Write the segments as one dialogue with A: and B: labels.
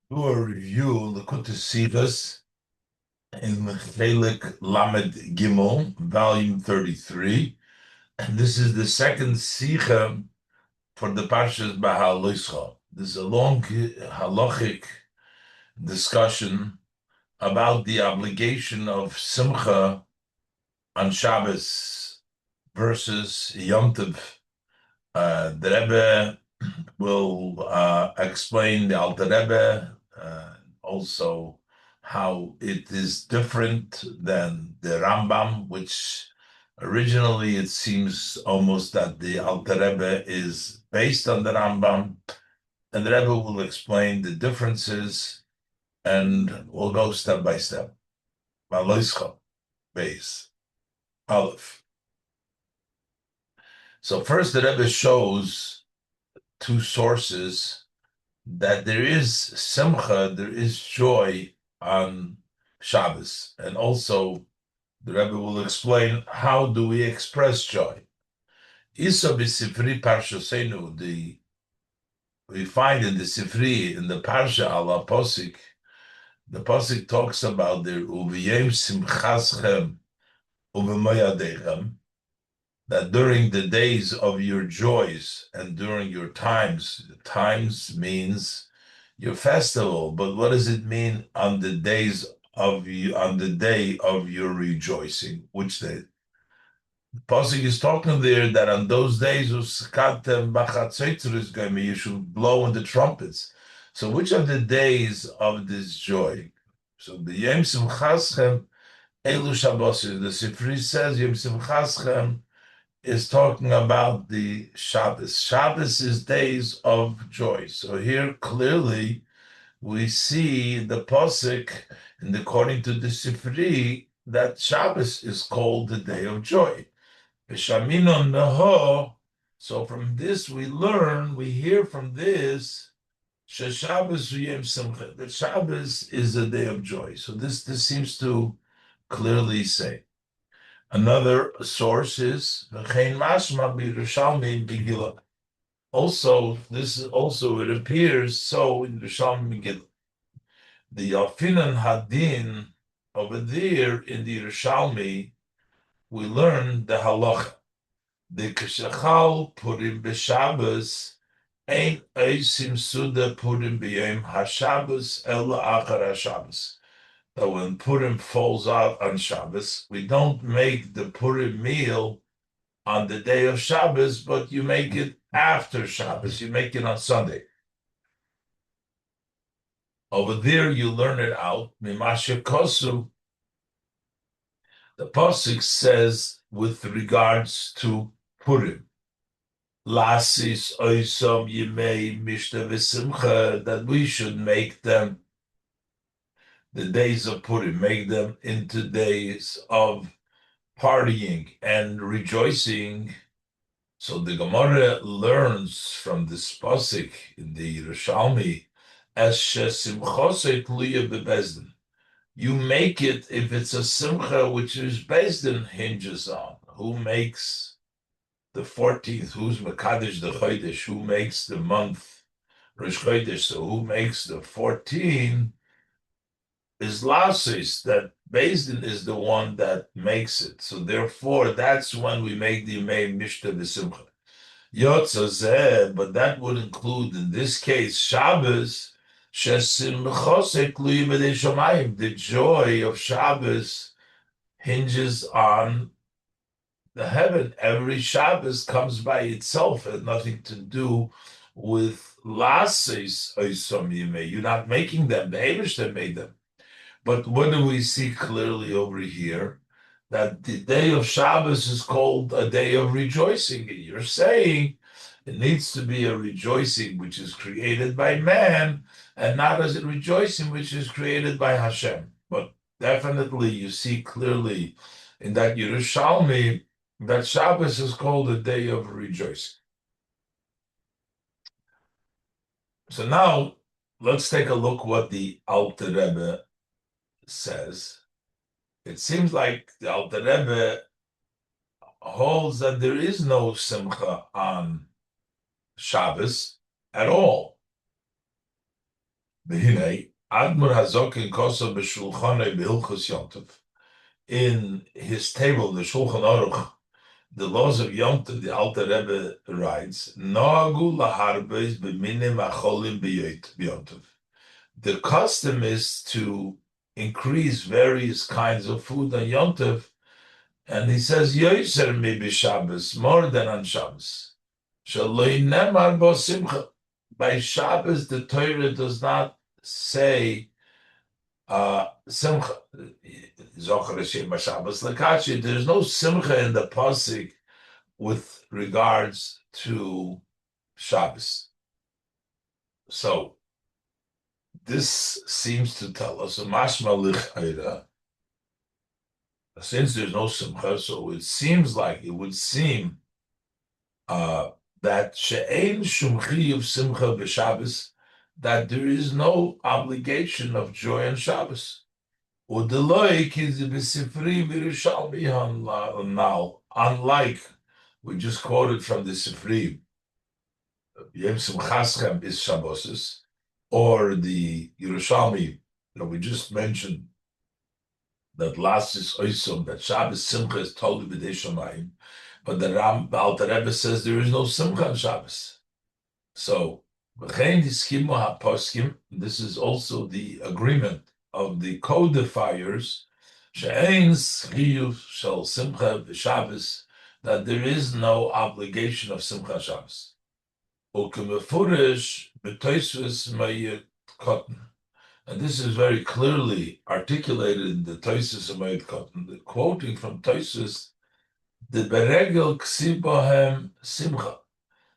A: Do a review, Likutei Sichos in Chelek Lamed Gimel, volume 33. And this is the second sicha for the Parshas Beha'alosecha. This is a long halachic discussion about the obligation of simcha on Shabbos versus Yom Tov. The Rebbe will explain the Alter Rebbe, also how it is different than the Rambam, which originally it seems almost that the Alter Rebbe is based on the Rambam, and the Rebbe will explain the differences, and we'll go step by step. Beha'alosecha, base, Aleph. So first the Rebbe shows two sources that there is simcha, there is joy on Shabbos. And also, the Rebbe will explain how do we express joy. Isa b'sifri parshasenu, we find in the Sifri, in the Parsha ala Posik, the Posik talks about the uviyem simchaschem uvemoyadechem, that during the days of your joys and during your times means your festival, but what does it mean on the days of you, on the day of your rejoicing? Which day? The Pasuk is talking there that on those days you should blow in the trumpets. So which are the days of this joy? So the Yom Simchaschem Elu Shabbos, the Sifri says Yom Simchaschem is talking about the Shabbos. Shabbos is days of joy. So here clearly we see the posik, and according to the Sifri, that Shabbos is called the day of joy. B'shaminon neho. So from this we hear from this, Shabbos Yom Simcha, that Shabbos is a day of joy. So this seems to clearly say. Another source is V'chein mashma b'Yerushalmi b'Gila. Also, it appears so in Yerushalmi Megillah. The Yafinan Hadin over there in the Yerushalmi, we learn the halacha. The Keshachal Purim b'Shabbos ain't Eisim Suda Purim b'Yom HaShabbos Ela Achar HaShabbos. That when Purim falls out on Shabbos, we don't make the Purim meal on the day of Shabbos, but you make it after Shabbos. You make it on Sunday. Over there, you learn it out. Mimasha Kosu, the Pasuk says with regards to Purim, Lasis Oisom Yimei Mishta V'Simcha, that we should make them the days of Purim, make them into days of partying and rejoicing. So the Gemara learns from this pasuk in the Yerushalmi, as shesimchosei tluya bebezdin. You make it if it's a simcha which is bezdin hinges on. Who makes the 14th? Who's mekadesh the chodesh? Who makes the month Rosh Chodesh? So who makes the 14 is Lasis, that Bezdin is the one that makes it. So therefore, that's when we make the Yimei Mishta V'Simcha. Yotzazeh, but that would include, in this case, Shabbos, the joy of Shabbos hinges on the heaven. Every Shabbos comes by itself, it has nothing to do with Lasis Oisom Yimei. You're not making them, the Eibishter made them. But what do we see clearly over here? That the day of Shabbos is called a day of rejoicing. And you're saying it needs to be a rejoicing which is created by man and not as a rejoicing which is created by Hashem. But definitely you see clearly in that Yerushalmi that Shabbos is called a day of rejoicing. So now let's take a look what the Alter Rebbe says. It seems like the Alter Rebbe holds that there is no simcha on Shabbos at all. Behine, Admor Hazokin Koso B'Shulchanei B'Hilchos Yom Tov. In his table, the Shulchan Aruch, the laws of Yom Tov, the Alter Rebbe writes, Noagu laharbeis b'minim acholim b'Yom Tov. The custom is to increase various kinds of food on Yom Tov, and he says, Yoyser mi b'Shabbos, more than on Shabbos. Shaloi nemar bo simcha. By Shabbos, the Torah does not say simcha. Zochar Hashem Shabbos lekachi. There's no simcha in the pasuk with regards to Shabbos. So this seems to tell us a mashma lichayra. Since there's no simcha, so it would seem that she'ein shumchi of simcha b'Shabbos, that there is no obligation of joy on Shabbos. Unlike we just quoted from the Sifri, Yom Simchaschem is Shabbos, or the Yerushalmi that we just mentioned, that last is Oisom, that Shabbos Simcha is totally b'dei Shamayim, but the Alter Rebbe says there is no Simcha on Shabbos. So, this is also the agreement of the codifiers, that there is no obligation of Simcha Shabbos. And this is very clearly articulated in the Toysus of Mayit Cotton, the quoting from Toysus, the Beregel Ksibohem Simcha.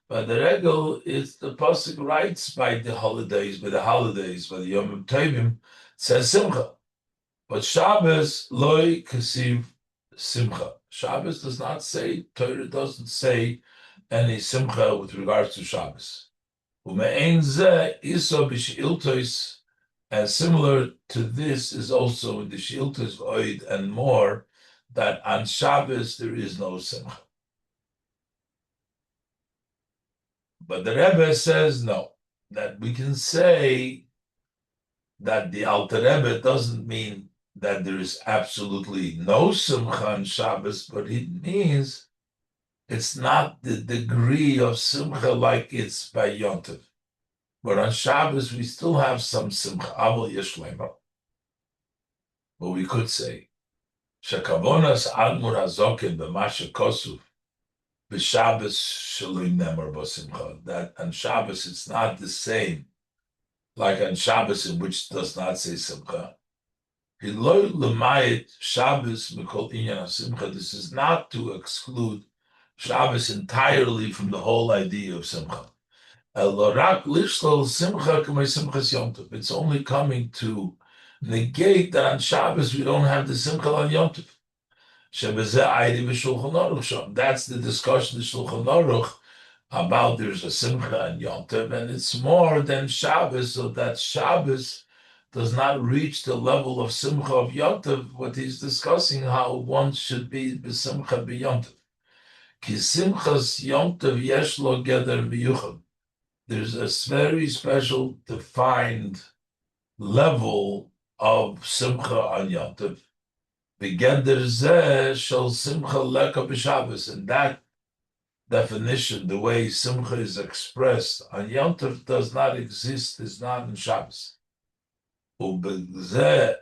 A: By the regel, it's the pasuk writes by the holidays, by the Yom Tovim, says Simcha. But Shabbos loy kasiv Simcha. Shabbos does not say, Torah doesn't say any Simcha with regards to Shabbos. Ume'ein zeh iso b'shiltos, and similar to this is also in the Shiltos Oid and more, that on Shabbos there is no Simcha. But the Rebbe says no, that we can say that the Alter Rebbe doesn't mean that there is absolutely no Simcha on Shabbos, but it means it's not the degree of Simcha like it's by Yom Tov. But on Shabbos, we still have some Simcha, Aval Yeshlema. But we could say, Shekavonas Admur Hazokin b'Masha Kosuv, b'Shabbos Shaloi Nemar b'Simcha, that on Shabbos it's not the same like on Shabbos, in which does not say Simcha. Hiloi L'mayit Shabbos Mikol Inyan Simcha. This is not to exclude Shabbos entirely from the whole idea of Simcha. It's only coming to negate that on Shabbos we don't have the Simcha on Yom Tov. That's the discussion in Shulchan Aruch about there's a Simcha on Yom Tov, and it's more than Shabbos, so that Shabbos does not reach the level of Simcha of Yom Tov. What he's discussing, how one should be b'Simcha b'Yom Tov. Ki Simchas Yom Tov yesh lo geder miyuchad. There's a very special, defined level of Simcha on Yom Tov. Begeder zeh shel Simcha leka b'Shabbos, and that definition, the way Simcha is expressed on Yom Tov, does not exist, is not in Shabbos. Ubezeh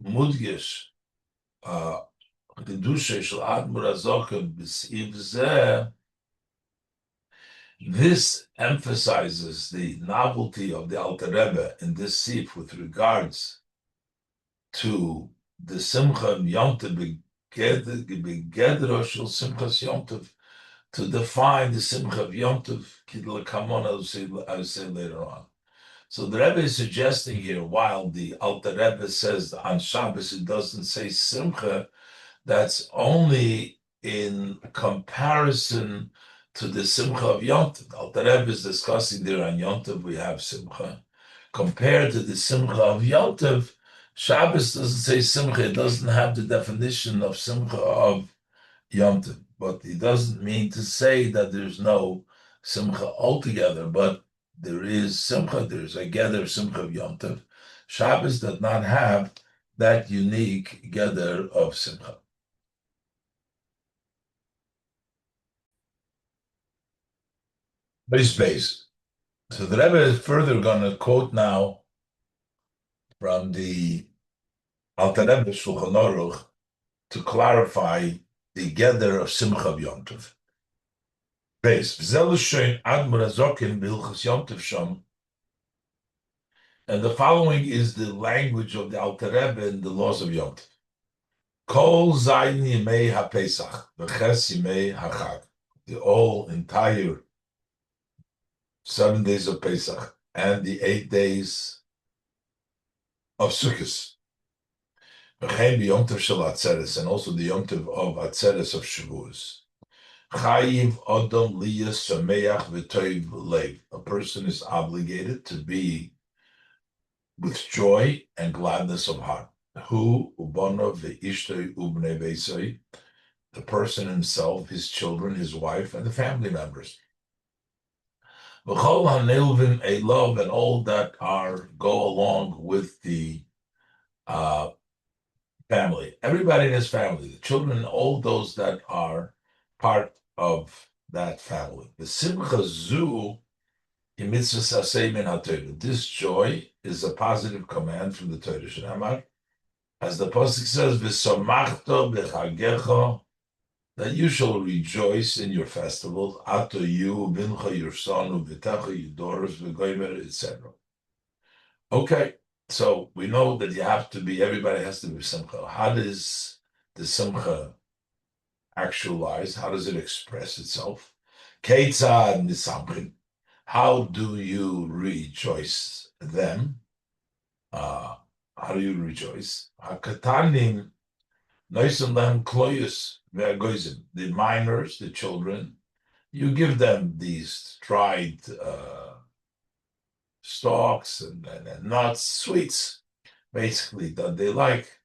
A: mudgesh kedusha shel Admor HaZoken b's'iv zeh. This emphasizes the novelty of the Alter Rebbe in this sif with regards to the Simcha Yom Tov, begedro shel Simchas Yom Tov, to define the Simcha of Yom Tov, I'll say later on. So the Rebbe is suggesting here, while the Alter Rebbe says that on Shabbos it doesn't say Simcha, that's only in comparison to the Simcha of Yom Tov. The Alter Rebbe is discussing there on Yom Tov we have Simcha. Compared to the Simcha of Yom Tov, Shabbos doesn't say Simcha, it doesn't have the definition of Simcha of Yom Tov. But it doesn't mean to say that there's no Simcha altogether. But there is simcha, there's a gather simcha of Yom Tov. Shabbos does not have that unique gather of simcha. Base. So the Rebbe is further going to quote now from the Alter Rebbe Shulchan Aruch to clarify the gather of simcha of Yom Tov. Base. And the following is the language of the Alter Rebbe and the laws of Yom Tov. Kol zayin yimei haPesach, v'ches yimei haChag. The whole entire 7 days of Pesach and the 8 days of Sukkot. V'chein b'Yom Tov shel Atzeres, and also the Yom Tov of Atzeres of Shavuos. Chayiv Odom liyas shameach v'toiv leiv. A person is obligated to be with joy and gladness of heart. Hu ubonov ve'ishtoi ubnei veisoi. The person himself, his children, his wife, and the family members. V'chol hanilvim elov, and all that go along with the family. Everybody in his family, the children, all those that are part of that family. The simcha zu in mitzvah sasei min haTorah. This joy is a positive command from the Torah. Shnamar, as the pasuk says, "V'samachto b'chagecha," that you shall rejoice in your festivals. Ato you, vincha, your son, v'techa, your daughters, v'goymer, etc. Okay, so we know that everybody has to be simcha. How does the simcha actualize? How does it express itself? Keitzad nisamchin. How do you rejoice them? How do you rejoice? Hakatanim noisim lehem joyous ve'agoizim. The minors, the children, you give them these dried stalks and nuts, sweets, basically, that they like.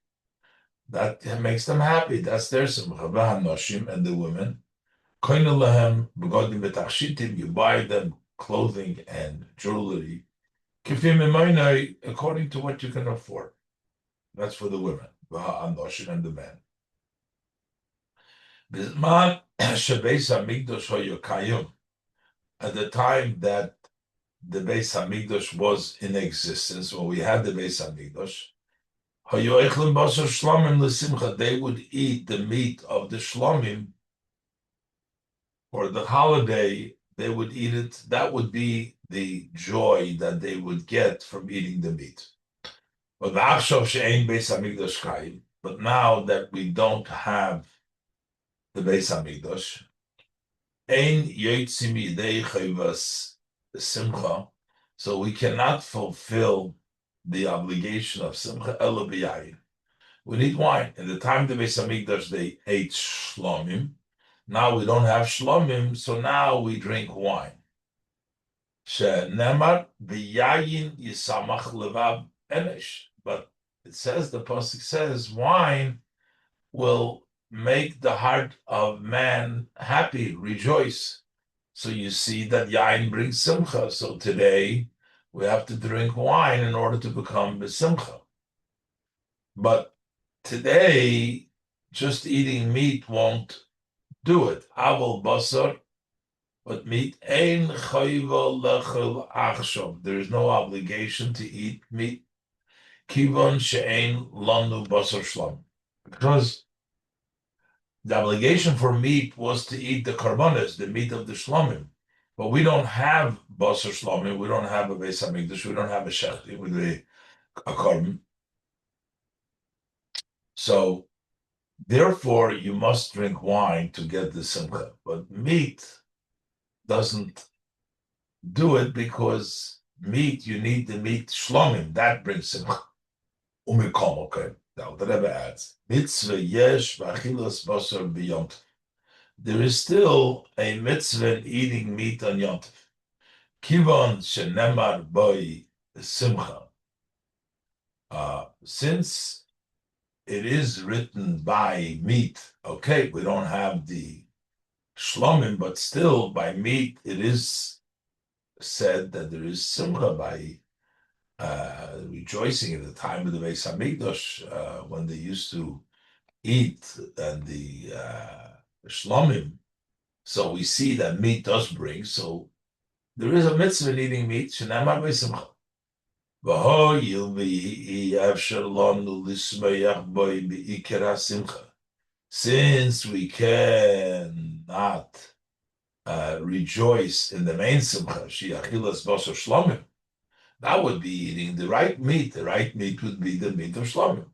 A: That makes them happy. That's their simcha. And the women, you buy them clothing and jewelry, according to what you can afford. That's for the women, and the men. At the time that the Beis Hamikdash was in existence, when we had the Beis Hamikdash, they would eat the meat of the shlomim for the holiday. They would eat it. That would be the joy that they would get from eating the meat. But now that we don't have the Beis Hamikdash, simcha, so we cannot fulfill the obligation of simcha ela b'yayin. We need wine. In the time of the Beis Hamikdash, they ate shlomim. Now we don't have shlomim, so now we drink wine. She'nemar b'yayin yisamach levav enesh. But it says, the pasuk says, wine will make the heart of man happy, rejoice. So you see that yayin brings simcha. So today we have to drink wine in order to become besimcha. But today, just eating meat won't do it. Aval basar, but meat ein chayva lechel achshav. There is no obligation to eat meat. Kivon she'ein lanu basar shlam. Because the obligation for meat was to eat the karbonis, the meat of the shlomim. But we don't have basar shlomim, we don't have a Beis Hamikdash, we don't have a shechti with a carbon. So, therefore, you must drink wine to get the simcha. But meat doesn't do it, because meat, you need the meat shlomim, that brings simcha. Umikom, okay. Now, the Rebbe adds, Mitzvah yesh v'achilas basar b'Yom Tov. There is still a mitzvah in eating meat on Yom Tov. Kivon shenemar boi simcha. Since it is written by meat, okay, we don't have the shlomim, but still by meat it is said that there is simcha by rejoicing at the time of the Beis Hamikdash when they used to eat and the shlomim. So we see that meat does bring. So there is a mitzvah in eating meat. Shenamar b'simcha. Since we cannot rejoice in the main simcha, she'achilas basar shlomim, that would be eating the right meat. The right meat would be the meat of shlomim.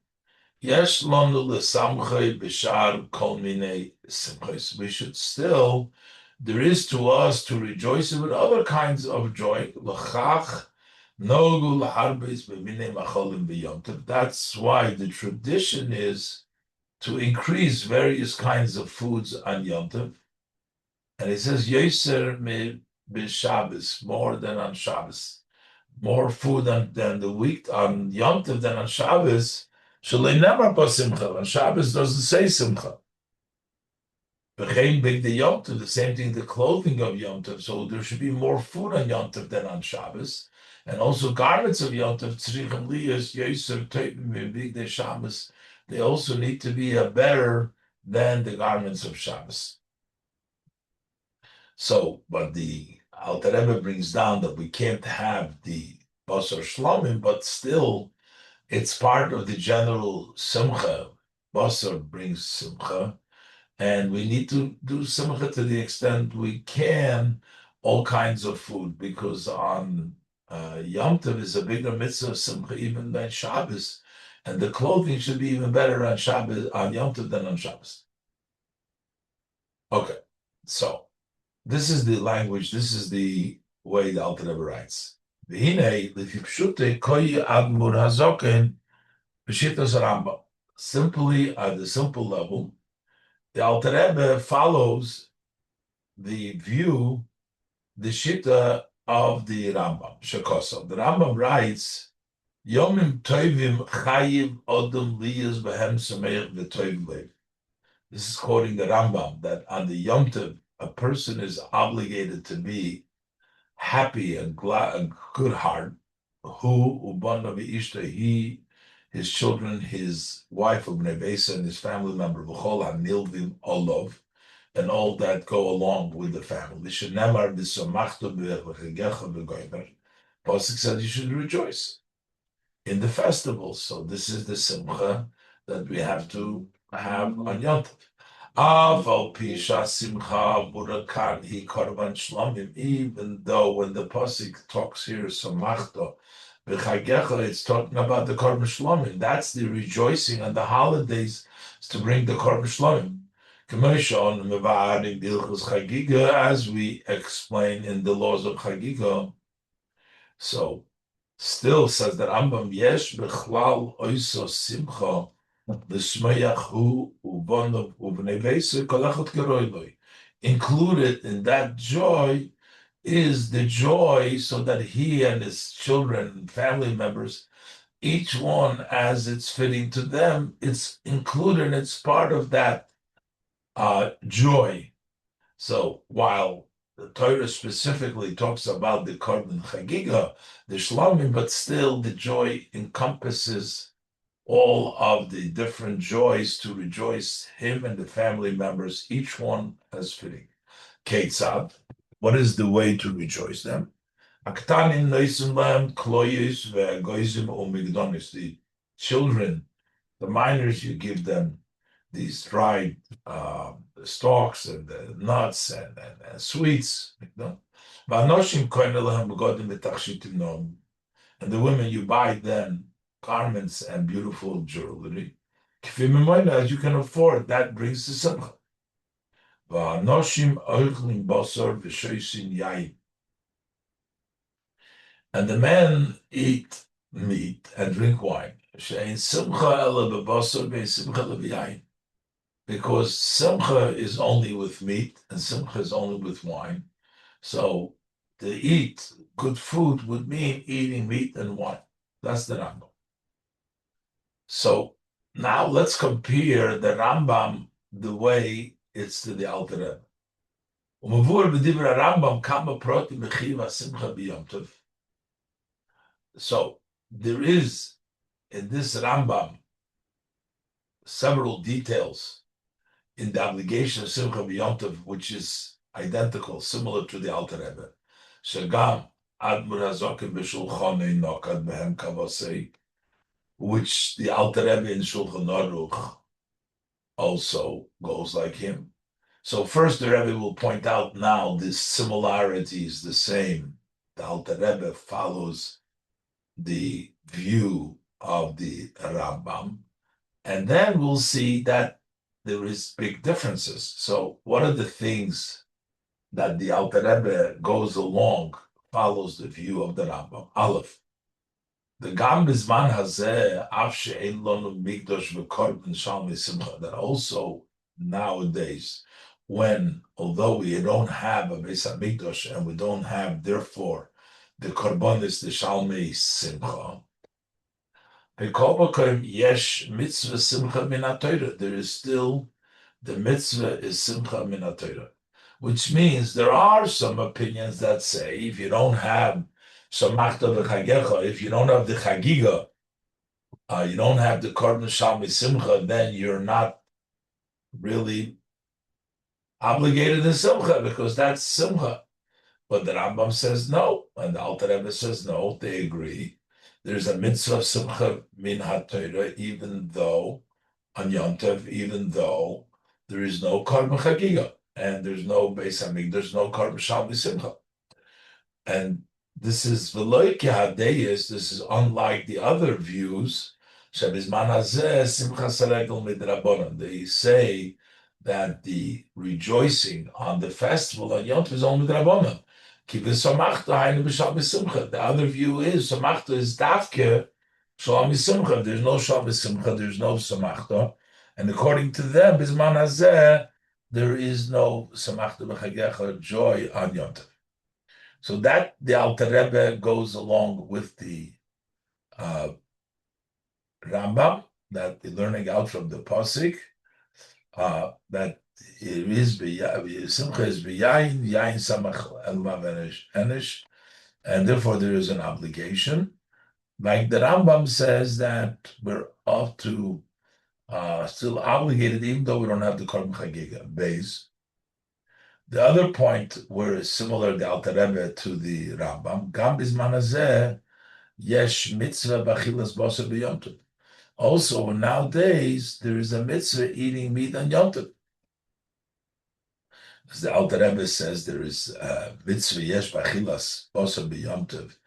A: Yesh lanu lesamchay b'shar kol minei simchos. We should still, there is to us to rejoice with other kinds of joy. L'chach nogu l'harbes b'minei macholim b'yom tov. That's why the tradition is to increase various kinds of foods on Yom Tov. And it says, Yoser me b'Shabbos, more than on Shabbos. More food than the week on Yom Tov than on Shabbos. Shalei never pa simcha. On Shabbos doesn't say simcha. B'chein big the Yom Tov, the same thing, the clothing of Yom Tov. So there should be more food on Yom Tov than on Shabbos. And also garments of Yom Tov, tzrichem liyas, yoser teipim, big the Shabbos. They also need to be better than the garments of Shabbos. So, but the Alter Rebbe brings down that we can't have the basar shlomim, but still, it's part of the general simcha. Basar brings simcha, and we need to do simcha to the extent we can, all kinds of food, because on Yom Tov is a bigger mitzvah of simcha even than Shabbos, and the clothing should be even better on Shabbos, on Yom Tov than on Shabbos. Okay, so this is the language, this is the way the Alter Rebbe writes. Simply, at the simple level, the Alter Rebbe follows the view, the shita of the Rambam, Shekoso. The Rambam writes, Yomim Tovim Chayiv Odom Liyas Behem Sameach V'Tov Lev. This is quoting the Rambam, that on the Yom Tov, a person is obligated to be happy and glad and good heart. Who ubana v'ishta, he, his children, his wife Ubnei Beisa, and his family member v'chol hanilvim olov, and all that go along with the family. Shenemar b'samachto b'chegecha b'goymer. Pasuk said you should rejoice in the festivals. So this is the simcha that we have to have on Yom Tov. Even though when the pasuk talks here, samachta, it's talking about the korban shlomim. That's the rejoicing on the holidays, is to bring the korban shlomim. As we explain in the laws of chagiga. So, still says that Rambam yesh bechlal oiso simcha. Included in that joy is the joy so that he and his children and family members, each one as it's fitting to them, it's included, it's part of that joy. So while the Torah specifically talks about the korban chagiga, the shlomim, but still the joy encompasses all of the different joys to rejoice him and the family members, each one as fitting. Ketzad, what is the way to rejoice them? Aktanim noisim lam kloyis ve'agoizim umigdonis. The children, the minors, you give them these dried stalks and nuts and sweets. Va'anoshim kohen elahem begodim v'tachshitim nom. And the women, you buy them garments and beautiful jewelry, as you can afford, that brings the simcha. And the men eat meat and drink wine. Because simcha is only with meat and simcha is only with wine. So to eat good food would mean eating meat and wine. That's the Rambam. So now let's compare the Rambam the way it's to the Alter Rebbe. So there is in this Rambam several details in the obligation of Simcha B'Yom Tov, which is identical, similar to the Alter Rebbe. Shagam Admur Hazokim B'Shulchanei Nokad Behem Kavosei, which the Alter Rebbe in Shulchan Aruch also goes like him. So first the Rebbe will point out now this similarity is the same. The Alter Rebbe follows the view of the Rambam, and then we'll see that there is big differences. So what are the things that the Alter Rebbe goes along, follows the view of the Rambam? Aleph, the Gam Bizman Hazeh, Av She'ein Lonu Mikdosh V'Korban Shalmei Simcha, that also nowadays, when, although we don't have a Beis HaMikdosh and we don't have, therefore, the Korbanis, the Shalmei Simcha, Yesh Mitzvah Simcha Min HaTorah, there is still, the mitzvah is Simcha Min HaTorah, which means there are some opinions that say if you don't have Samachta V'Chagecha, if you don't have the Chagiga, you don't have the Korban Shalmei Simcha, then you're not really obligated in Simcha because that's Simcha. But the Rambam says no, and the Alter Rebbe says no, they agree. There's a mitzvah of Simcha Min HaTorah, even though, on Yom Tov, even though there is no Korban Chagiga, and there's no Beis Hamikdash, there's no Korban Shalmei Simcha. And this is V'lo Kehadeyis, this is unlike the other views, Shebizman Hazeh Simcha Saregel Midrabanan. They say that the rejoicing on the festival on Yom Tov is only Midrabanan. The other view is Samachta is Dafke Shalom Simcha. There's no Shalom Simcha, there's no Samachta. And according to them, Bizman Hazeh, there is no Samachta B'Chagecha, joy on Yom Tov. So that the Alter Rebbe goes along with the Rambam, that the learning out from the Pasuk, that it is Simcha is Yain Samach Elma Enish, and therefore there is an obligation. Like the Rambam says that we're off to still obligated, even though we don't have the Korban Chagiga base. The other point where it's similar, the Alter Rebbe to the Rambam, Gam Bizman Hazeh, Yesh Mitzvah B'Achilas Basar B'Yom Tov. Also, nowadays, there is a mitzvah eating meat on Yom Tov. As the Alter Rebbe says, there is a mitzvah Yesh B'Achilas Basar B'Yom Tov,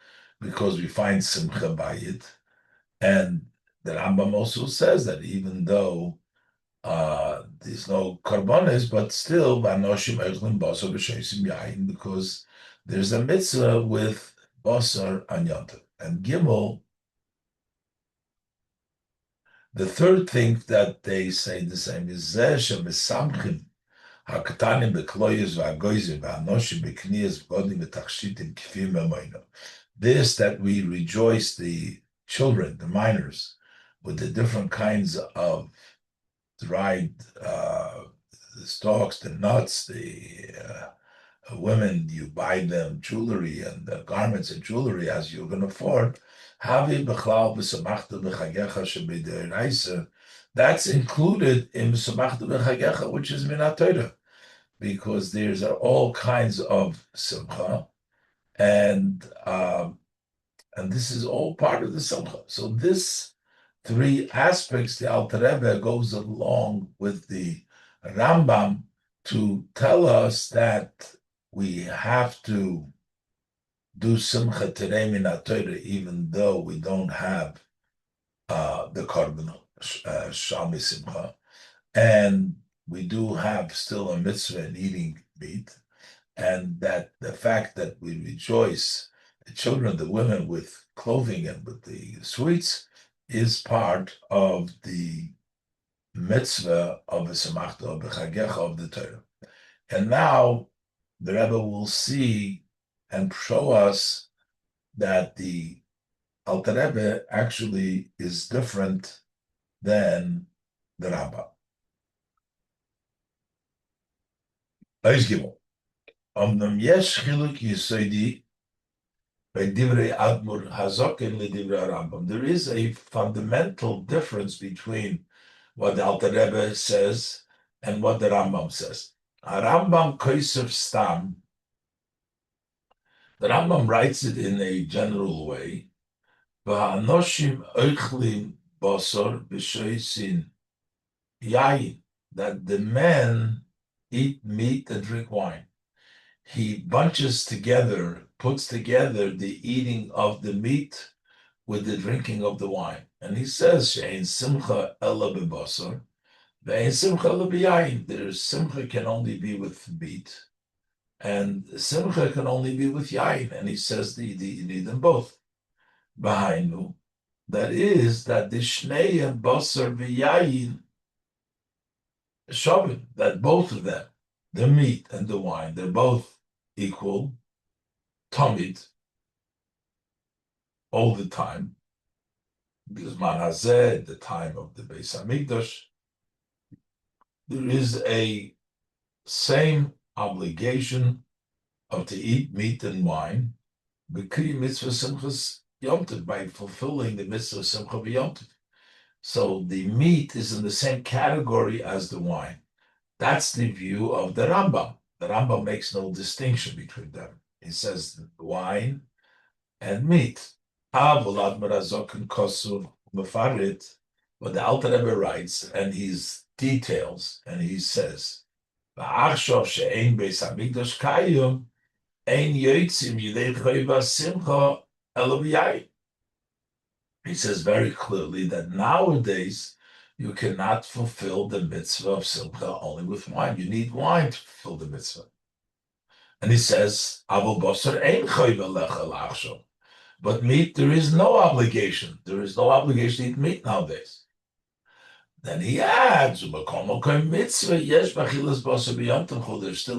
A: because we find Simcha by it. And the Rambam also says that even though there's no karbonis, but still, because there's a mitzvah with basar on Yom Tov. And Gimel, the third thing that they say the same is Besamchim Hakatanim Bekloyes Vagoizim Vanoshim Beknias Bodim Betakshitim Kfim Emoino. This that we rejoice the children, the minors, with the different kinds of dried stalks, the nuts, the women, you buy them jewelry and the garments and jewelry as you can afford. That's included in B'Samachta B'Chagecha, which is Min HaTorah, because there's all kinds of simcha, and this is all part of the simcha. So this three aspects, the Alter Rebbe goes along with the Rambam to tell us that we have to do simcha terei min HaTorah, even though we don't have the korban shalmei simcha, and we do have still a mitzvah in eating meat, and that the fact that we rejoice the children, the women with clothing and with the sweets is part of the mitzvah of the Samachta of the Chagecha of the Torah. And now the Rebbe will see and show us that the Alter Rebbe actually is different than the Rambam. Beis Gimel. אמנם יש חילוק יסודי בדברי אדמו"ר הזקן לדברי הרמב"ם. There is a fundamental difference between what the Alter Rebbe says and what the Rambam says. Rambam Kosev Stam, the Rambam writes it in a general way. V'hanoshim oichlim basar b'shoisin yain, that the men eat meat and drink wine. He bunches together, puts together the eating of the meat with the drinking of the wine. And he says, She'ein simcha ela b'basar, ve'ein simcha ela b'yayin. There's simcha can only be with meat, and simcha can only be with yayin. And he says you need them both. B'hainu, that is, that the shneim basar v'yayin shavim, that both of them, the meat and the wine, they're both equal, tamid, all the time. Bizman hazeh, the time of the Beis Hamikdash, there is a same obligation of to eat meat and wine, b'kri mitzvah simchas Yom Tov, by fulfilling the mitzvah simcha Yom Tov. So the meat is in the same category as the wine. That's the view of the Rambam. The Rambam makes no distinction between them. He says wine and meat. But the Alter Rebbe writes, and he details, and he says, he says very clearly that nowadays you cannot fulfill the mitzvah of simcha only with wine. You need wine to fulfill the mitzvah. And he says, but meat, there is no obligation. There is no obligation to eat meat nowadays. Then he adds, there's still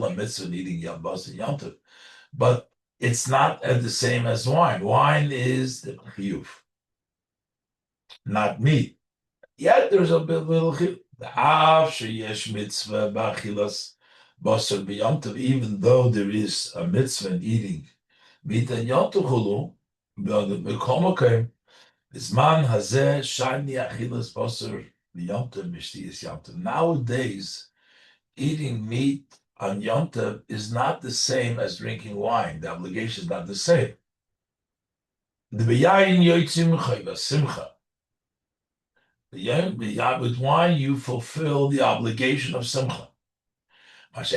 A: a mitzvah in eating basar Yom Tov, but it's not the same as wine. Wine is the chiyuv, not meat. Yet there's a little chiyuv. Even though there is a mitzvah in eating meat and Yom Tov, nowadays, eating meat on Yom Tov is not the same as drinking wine. The obligation is not the same. Simcha. With wine, you fulfill the obligation of simcha. There's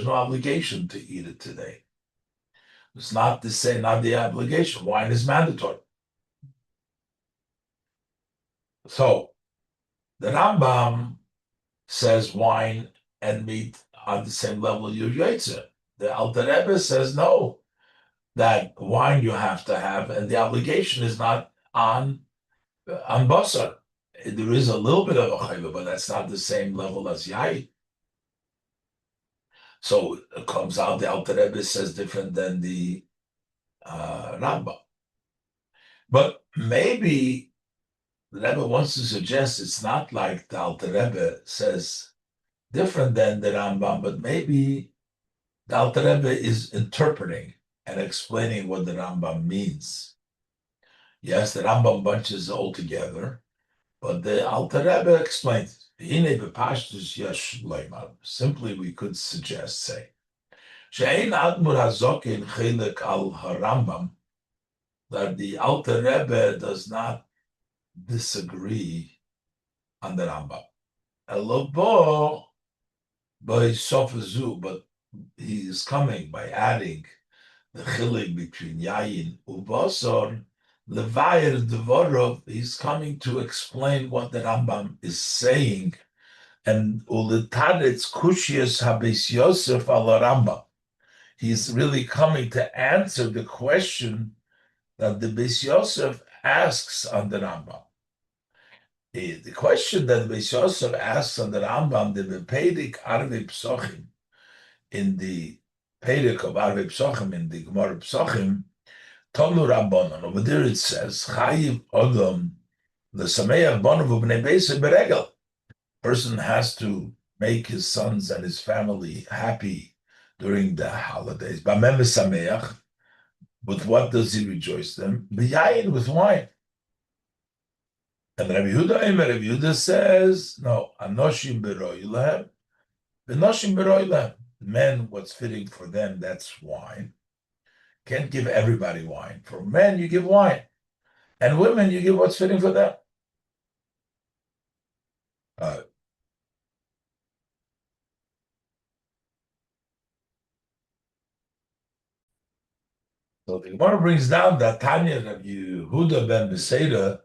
A: no obligation to eat it today. It's not the same, not the obligation. Wine is mandatory. So the Rambam says wine and meat on the same level you're yoytzer. The Alter Rebbe says no, that wine you have to have, and the obligation is not on basar. There is a little bit of a chayva, but that's not the same level as yayin. So it comes out the Alter Rebbe says different than the Rambam. But maybe the Rebbe wants to suggest it's not like the Alter Rebbe says different than the Rambam, but maybe the Alter Rebbe is interpreting and explaining what the Rambam means. Yes, the Rambam bunches all together, but the Alter Rebbe explains it. Simply, we could suggest, say, that the Alter Rebbe does not disagree on the Rambam. But he is coming by adding the chilek between yayin ubasar levayer devorov. He's coming to explain what the Rambam is saying, and uletadetz kushias habeis Yosef al Rambam. He's really coming to answer the question that the Beis Yosef asks on the Rambam. The question that the Beis Yosef asks on the Rambam, the Peirik Arvei Psochim, in the Peirik of Arvei Psochim, in the Gemara Psochim, Tolu Rabbanon. Over there it says, Chayiv Odom, the Sameach Bonav Ubnei Beis Beregel. Person has to make his sons and his family happy during the holidays. B'mem v'sameach, with what does he rejoice them? B'yayin, with wine. And Rabbi Yehuda says, no, anoshim beroy lehem, v'noshim beroy lehem. Men, what's fitting for them, that's wine. Can't give everybody wine. For men, you give wine. And women, you give what's fitting for them. So the Gemara brings down that Tanya of Yehuda ben Beseida,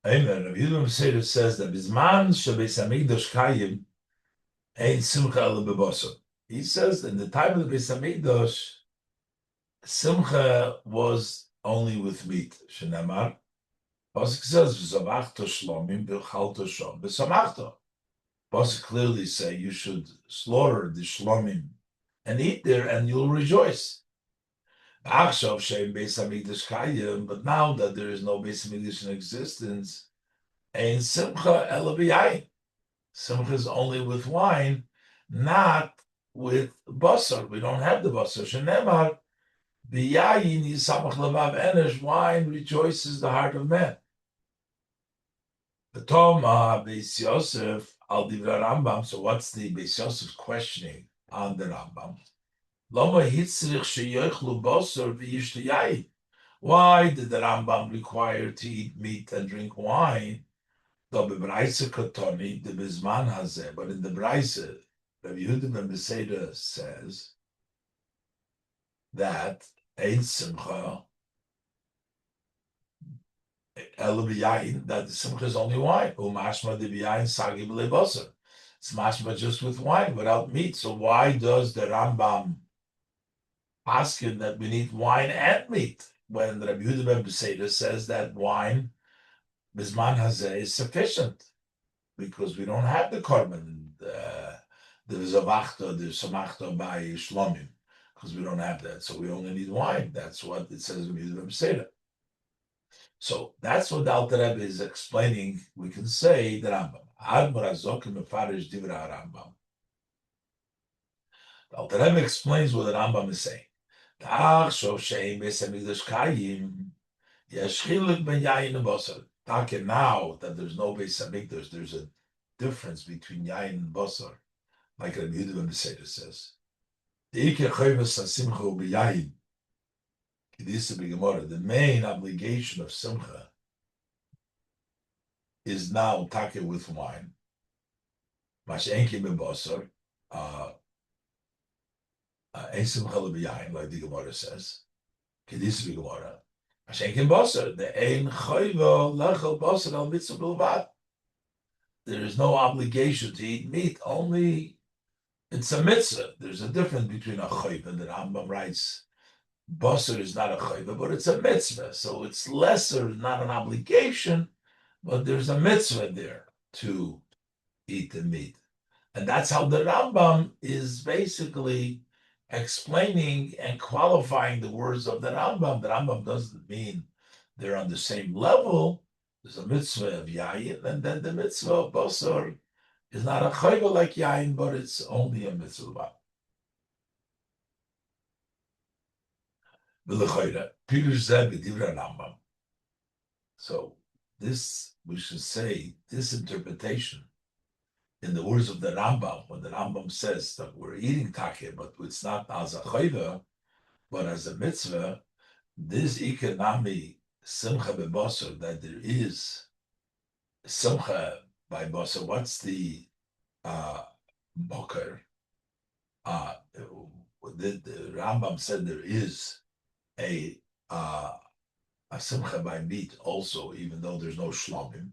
A: Amen. Rabbi Yehuda ben Beseida says that Bizman shebeis hamikdash kayim ein simcha ela bebasar. He says that in the time of the Beis Hamikdash, simcha was only with meat. Shenamar, Pasuk says v'samachta shlomim v'chalta shom v'samachta. Pasuk clearly say you should slaughter the shlomim and eat there, and you'll rejoice. But now that there is no Beis Hamikdash in existence, ein simcha ela b'yayin. Simcha is only with wine, not with basar. We don't have the basar. Shenemar b'yayin yisamach levav enesh. Wine rejoices the heart of man. The Toma Beis Yosef al Divra Rambam. So what's the Beis Yosef's questioning on the Rambam? Why did the Rambam require to eat meat and drink wine? But in the Braise, Rabbi Yehuda ben Beseida says that ein simcha that the simcha is only wine. It's mashma just with wine, without meat. So why does the Rambam ask him that we need wine and meat when Rabbi Yehuda ben Beseida says that wine bisman hazeh is sufficient because we don't have the commandment, the zavachta, the samachta by shlomim, because we don't have that. So we only need wine. That's what it says in Rabbi Yehuda ben Beseida. So that's what the Alter Rebbe is explaining. We can say the Rambam. Ad Morazokim Mefarish Divra Rambam. The Alter Rebbe explains what the Rambam is saying. Now that there's no Beis Hamikdash, there's a difference between yayin and basar, like Rabbi Yehuda ben Beseida says. The main obligation of simcha is now take with wine. Mashenki b'basar, ein simcha l'b'yayin, like the Gemara says. Kedis b'Gemara. Mashenki b'basar, the ein chayva lechel basar al mitzvah b'lvad. There is no obligation to eat meat. Only it's a mitzvah. There's a difference between a chayva, and the Rambam writes. Basar is not a chayva, but it's a mitzvah. So it's lesser, not an obligation, but there's a mitzvah there to eat the meat. And that's how the Rambam is basically explaining and qualifying the words of the Rambam. The Rambam doesn't mean they're on the same level. There's a mitzvah of yayin, and then the mitzvah of basar is not a chayva like yayin, but it's only a mitzvah. So this, we should say, this interpretation in the words of the Rambam, when the Rambam says that we're eating take, but it's not as a chayva, but as a mitzvah, this ikanami simcha bebasar, that there is simcha by basar. What's the mocker? The Rambam said there is a simcha by meat also, even though there's no shlomim.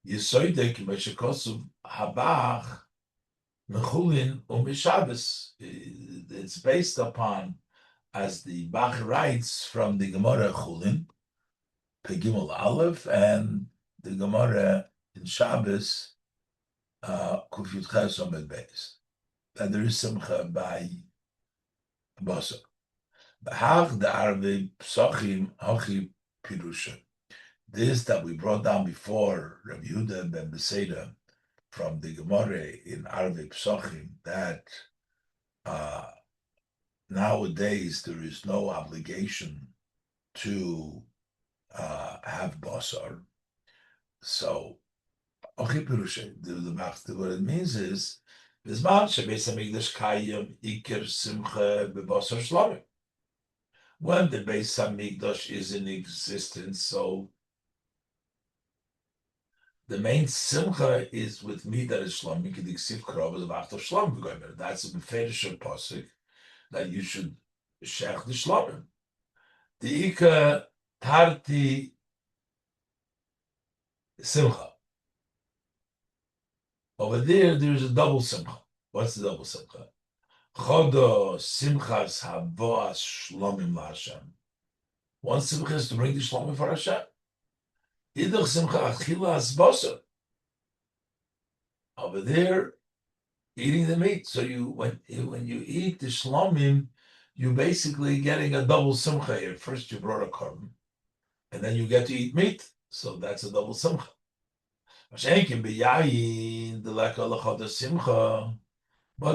A: Yisoidek meshikosuv habach mechulin umishabes. It's based upon, as the Bach writes from the Gemara Chulin, Pegimel Aleph, and the Gemara in Shabbos, Kufyut Ches Omed Beis, that there is simcha by basar. This that we brought down before, Rabbi Yehuda ben Beseida from the Gemara in Arvei Psochim that nowadays there is no obligation to have basar. So, what it means is, when the Beis Hamikdash is in existence, so the main simcha is with me that is shlomim. That's a beferish pasuk that you should shech the shlomim. The ika tarti simcha. Over there is a double simcha. What's the double simcha? Chodo simchas havoas shlomim laHashem. One simcha is to bring the shlomim for Hashem. Idach simcha achilas basar. Over there, eating the meat. So when you eat the shlomim, you're basically getting a double simcha here. First you brought a korban, and then you get to eat meat. So that's a double simcha. But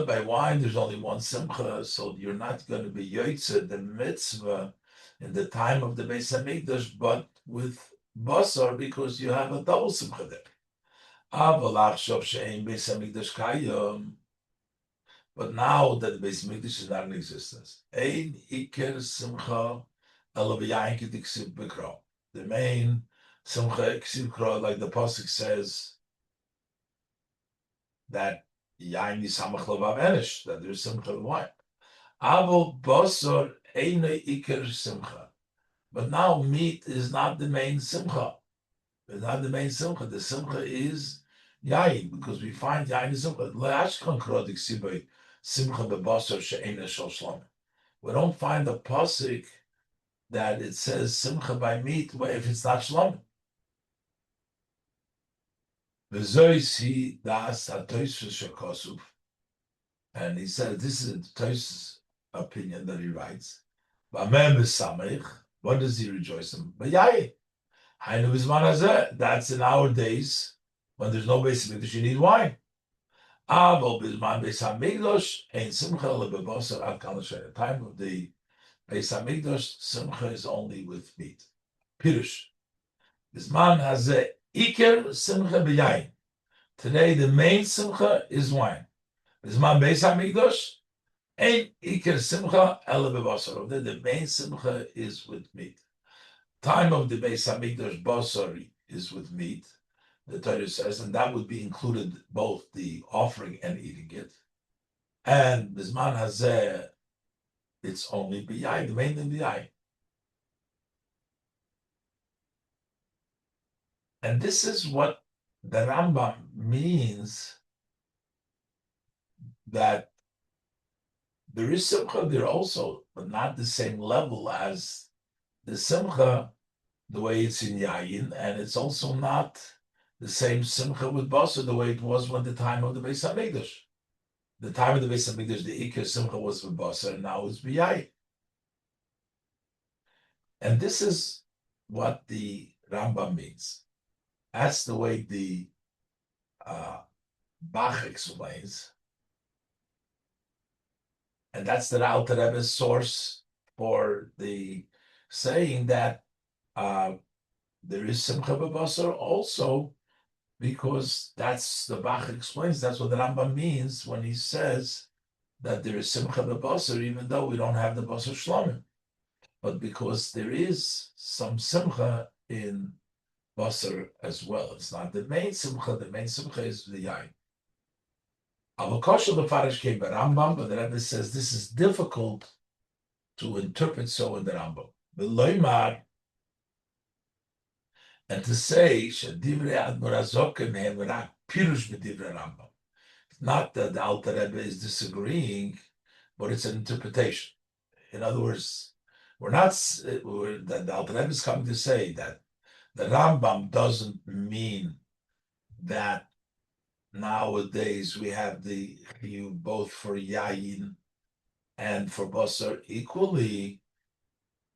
A: by wine, there's only one simcha, so you're not going to be yoytze the mitzvah in the time of the Beis Hamikdash, but with basar, because you have a double simcha there. But now that the Beis Hamikdash is not in existence, the main simcha ksiv, like the pasuk says, that yain is samach levav enish, that there's simcha of wine. Avol basar eine iker simcha. But now meat is not the main simcha. It's not the main simcha. The simcha is yain, because we find yain is simcha. Le'ashkan krodik sibay simcha bebasar she'ena shel shlomim. We don't find a pasuk that it says simcha by meat if it's not shlomim. And he said, this is Tosfos' opinion that he writes. What does he rejoice in? That's in our days when there's no Beis Hamikdash, you need wine. The time of the Beis Hamikdash, simcha is only with meat. Pirush. Bisman hazeh Iker simcha b'yayin. Today, the main simcha is wine. Bisman Beis Hamikdash, ein iker simcha ela b'basar. The main simcha is with meat. Time of the Beis Hamikdash basar is with meat, the Torah says, and that would be included both the offering and eating it. And bisman hazeh, it's only b'yayin, the main thing b'yayin. And this is what the Rambam means, that there is simcha there also, but not the same level as the simcha, the way it's in yayin, and it's also not the same simcha with basar the way it was when the time of the Beis Hamikdash. The time of the Beis Hamikdash, the ikar simcha was with basar, and now it's b'yayin. And this is what the Rambam means. That's the way the Bach explains. And that's the Alter Rebbe's source for the saying that there is simcha b'basar also, because that's the Bach explains, that's what the Rambam means when he says that there is simcha b'basar, even though we don't have the basar shlomim. But because there is some simcha in basar as well. It's not the main simcha. The main simcha is the yain. Avokosha the Farish came by Rambam, but the Rebbe says this is difficult to interpret so in the Rambam. V'loymar, and to say shadivrei admorazokim hem rak pirush b'divrei Rambam. It's not that the Alter Rebbe is disagreeing, but it's an interpretation. In other words, the Alter Rebbe is coming to say that the Rambam doesn't mean that nowadays we have the chiyuv both for yayin and for basar equally.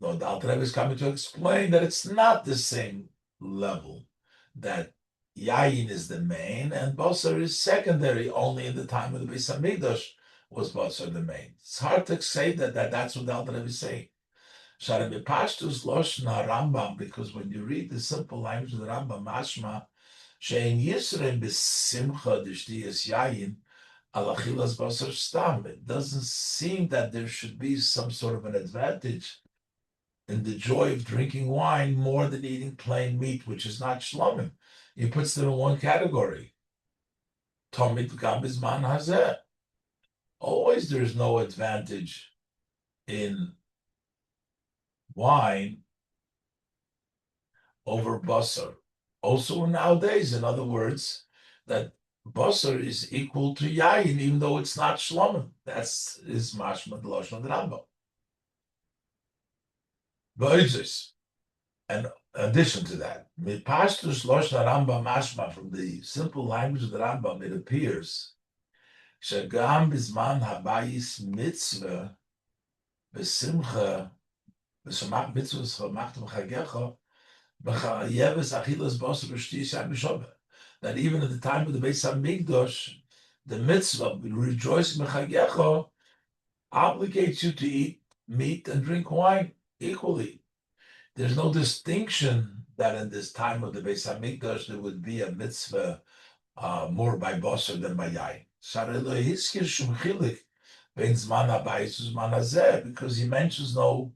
A: No, the Alter Rebbe is coming to explain that it's not the same level, that yayin is the main and basar is secondary. Only in the time of the Beis Hamikdash was basar the main. It's hard to say that's what the Alter Rebbe is saying. Sharei Pashtus Loshna Rambam, because when you read the simple language of the Rambam, mashma shein yisrein b'simcha d'shtiyas yayin al achilas basar stam. It doesn't seem that there should be some sort of an advantage in the joy of drinking wine more than eating plain meat, which is not shlomim. He puts them in one category. Tomit gam bizman hazeh. Always there's no advantage in wine over basar. Also nowadays, in other words, that basar is equal to yayin, even though it's not shlomim. That's is mashma the lashon of the Rambam. And in addition to that, mipashtus lashon Rambam mashma, from the simple language of the Rambam, it appears shagam bizman habayis mitzvah besimcha b'shemach mitzvah schemachtem chagecha. That even at the time of the Beis Hamikdash, the mitzvah rejoice mechagecha obligates you to eat meat and drink wine equally. There's no distinction that in this time of the Beis Hamikdash there would be a mitzvah more by basar than by yain. Because he mentions no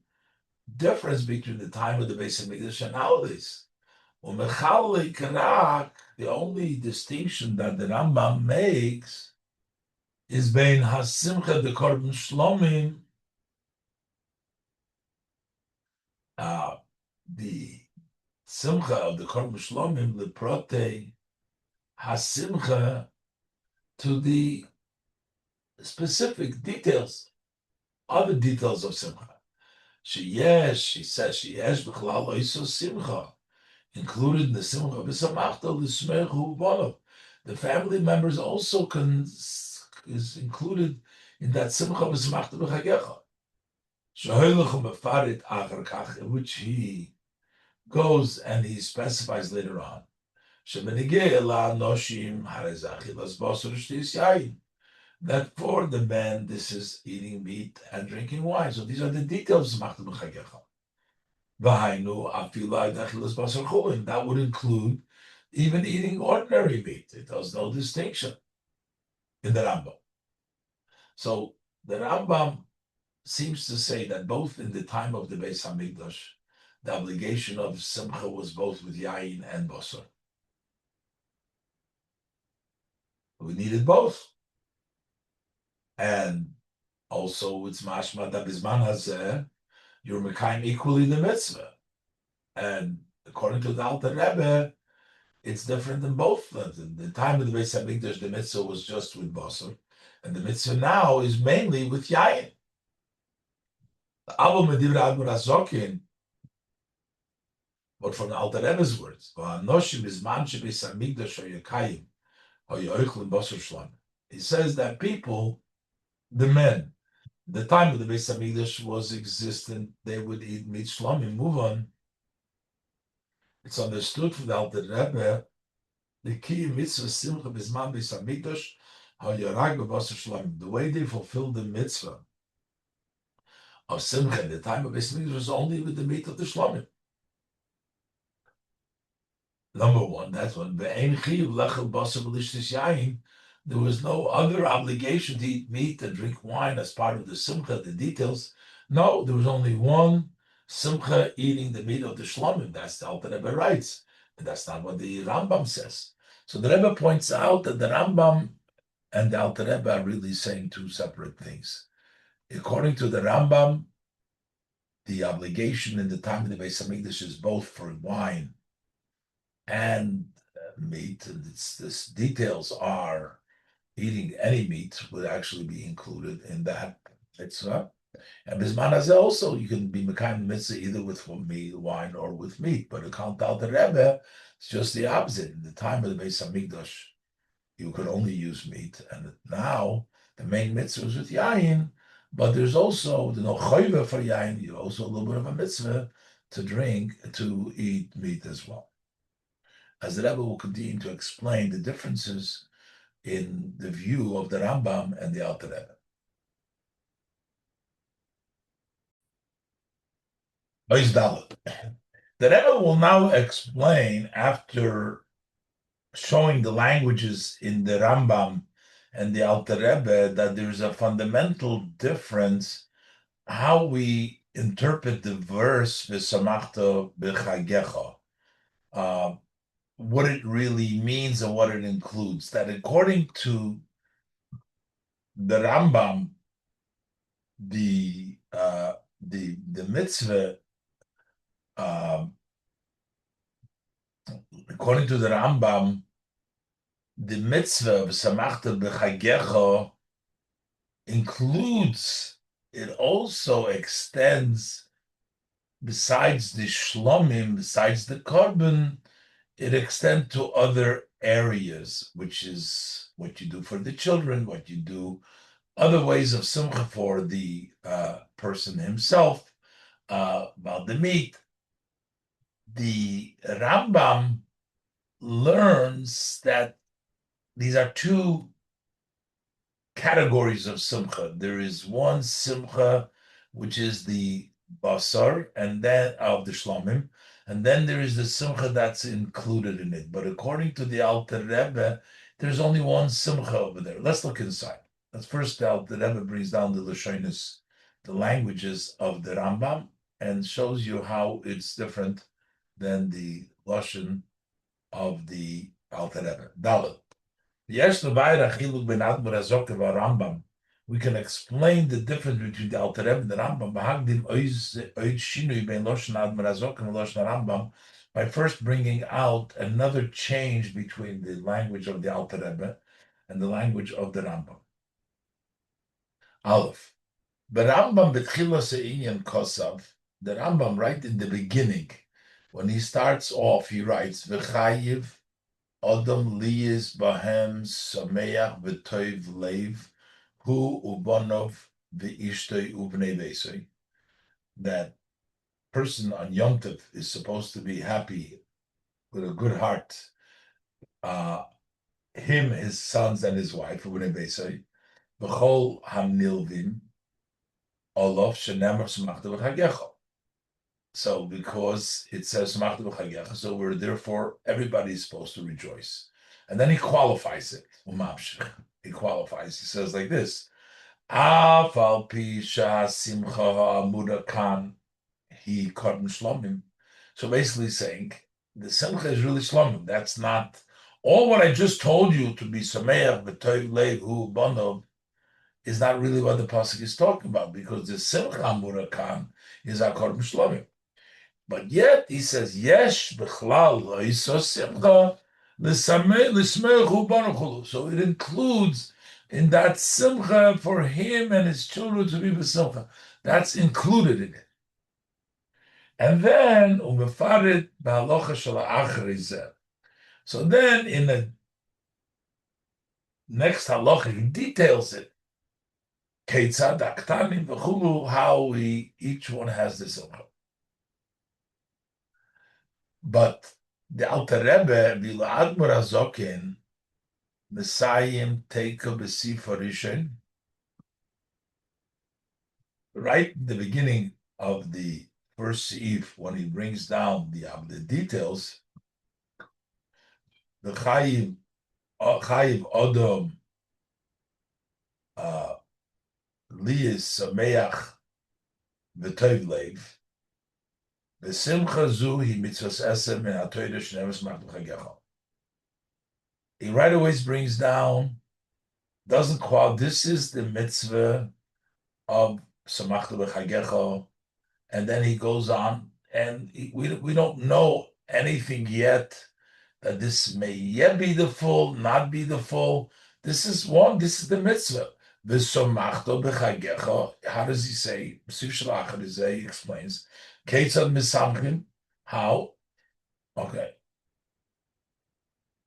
A: difference between the time of the Beis Hamikdash and nowadays. The only distinction that the Rambam makes is between hasimcha the korban shlomim, the simcha of the korban shlomim, the prote hasimcha, to the specific details, other details of simcha. She says, b'chalal oiso simcha, included in the simcha b'samachta l'smechu b'olav. The family members also is included in that simcha b'samachta b'chagecha. Shehoylech u'mefarit achar kach, in which he goes and he specifies later on. Shebenigei ela noshim harei achilas basar u'shtiyas yayin. That for the men, this is eating meat and drinking wine. So these are the details of Machta B'chagecha. That would include even eating ordinary meat. It does no distinction in the Rambam. So the Rambam seems to say that both in the time of the Beis Hamikdash, the obligation of Simcha was both with Yain and Basar. We needed both. And also, it's mashma that bizman hazeh, you're mekayim equally the mitzvah. And according to the Alter Rebbe, it's different than both. In the time of the Beis Hamikdash, the mitzvah was just with basar, and the mitzvah now is mainly with yayin. But from the Alter Rebbe's words, he says that people, the men, the time of the Beis Hamikdash was existent, they would eat meat shlomim. Move on. It's understood from the Alter Rebbe, the key mitzvah simcha bizman Beis Hamikdash hayarag b'basar shlomim. The way they fulfilled the mitzvah of simcha in the time of Beis Hamikdash was only with the meat of the shlomim. Number one, that's one. Ve'ein chiyuv lechel basar v'lishtis yayin. There was no other obligation to eat meat and drink wine as part of the simcha, the details. No, there was only one simcha, eating the meat of the shlomim. That's the Alter Rebbe writes. And that's not what the Rambam says. So the Rebbe points out that the Rambam and the Alter Rebbe are really saying two separate things. According to the Rambam, the obligation in the time of the Beis Hamikdash is both for wine and meat. And this details are eating any meat would actually be included in that mitzvah. And bisman hazeh also, you can be mekayim mitzvah either with meat, wine, or with meat. But according to the Rebbe, it's just the opposite. In the time of the Beis Hamikdash, you could only use meat, and now the main mitzvah is with yayin. But there's also the no choiva for yayin. You also a little bit of a mitzvah to eat meat as well. as the Rebbe will continue to explain the differences in the view of the Rambam and the Alter Rebbe. The Rebbe will now explain, after showing the languages in the Rambam and the Alter Rebbe, that there's a fundamental difference how we interpret the verse "V'samachta b'chagecha," what it really means and what it includes. That according to the Rambam, the mitzvah, according to the Rambam, the mitzvah of "Samachta b'chagecha" includes, it also extends, besides the shlomim, besides the korban, it extends to other areas, which is what you do for the children, what you do, other ways of simcha for the person himself, about the meat. The Rambam learns that these are two categories of simcha. There is one simcha, which is the basar, and then of the shlomim, and then there is the simcha that's included in it. But according to the Alter Rebbe, there's only one simcha over there. Let's look inside. Let's first, the Alter Rebbe brings down the lashonis, the languages of the Rambam, and shows you how it's different than the lashon of the Alter Rebbe. Dalet. We can explain the difference between the Alter Rebbe and the Rambam by first bringing out another change between the language of the Alter Rebbe and the language of the Rambam. Aleph. The Rambam, right in the beginning, when he starts off, he writes, V'chayiv Adam liyis bahem sameach v'toiv leiv hu ubonov v'ishtoi ubnei beisoi. That person on Yom Tov is supposed to be happy with a good heart. Him, his sons, and his wife, ubnei beisoi. V'chol hamnilvim olav shenemar samachta v'chagecha. So because it says samachta v'chagecha, so we're therefore everybody's supposed to rejoice. And then he qualifies it. He qualifies. He says like this: Afal pisha simcha ha'amuda kan he korban shlomim. So basically saying the simcha is really shlomim. That's not all what I just told you to be sameach v'toiv leiv hu banov is not really what the pasuk is talking about, because the simcha ha'amuda kan is our korban shlomim. But yet he says, Yesh b'chlal lo'iso simcha l'smechu baruch. So it includes in that simcha for him and his children to be b'simcha. That's included in it. And then umefarid baha'alosecha shel ha'achar. So then in the next halacha he details it. Keitzad aktanim v'chulu, how each one has the simcha. But the Alter Rebbe, Bilad Murazokin, Messiahim Teika B'Sifa Rishon, right in the beginning of the first Seif, when he brings down the details, the Chayiv Odom Liyis Sameach V'Toiv Leiv, V'simcha zu hi mitzvahs esem min ha'toyre shneves machta b'chagecha. He right away brings down, doesn't quote, this is the mitzvah of samachta b'chagecha, and then he goes on, and we don't know anything yet that this may yet be the full, not be the full. This is the mitzvah. V'samachta b'chagecha. How does he say? He explains. Keitzad misamchim, how? Okay.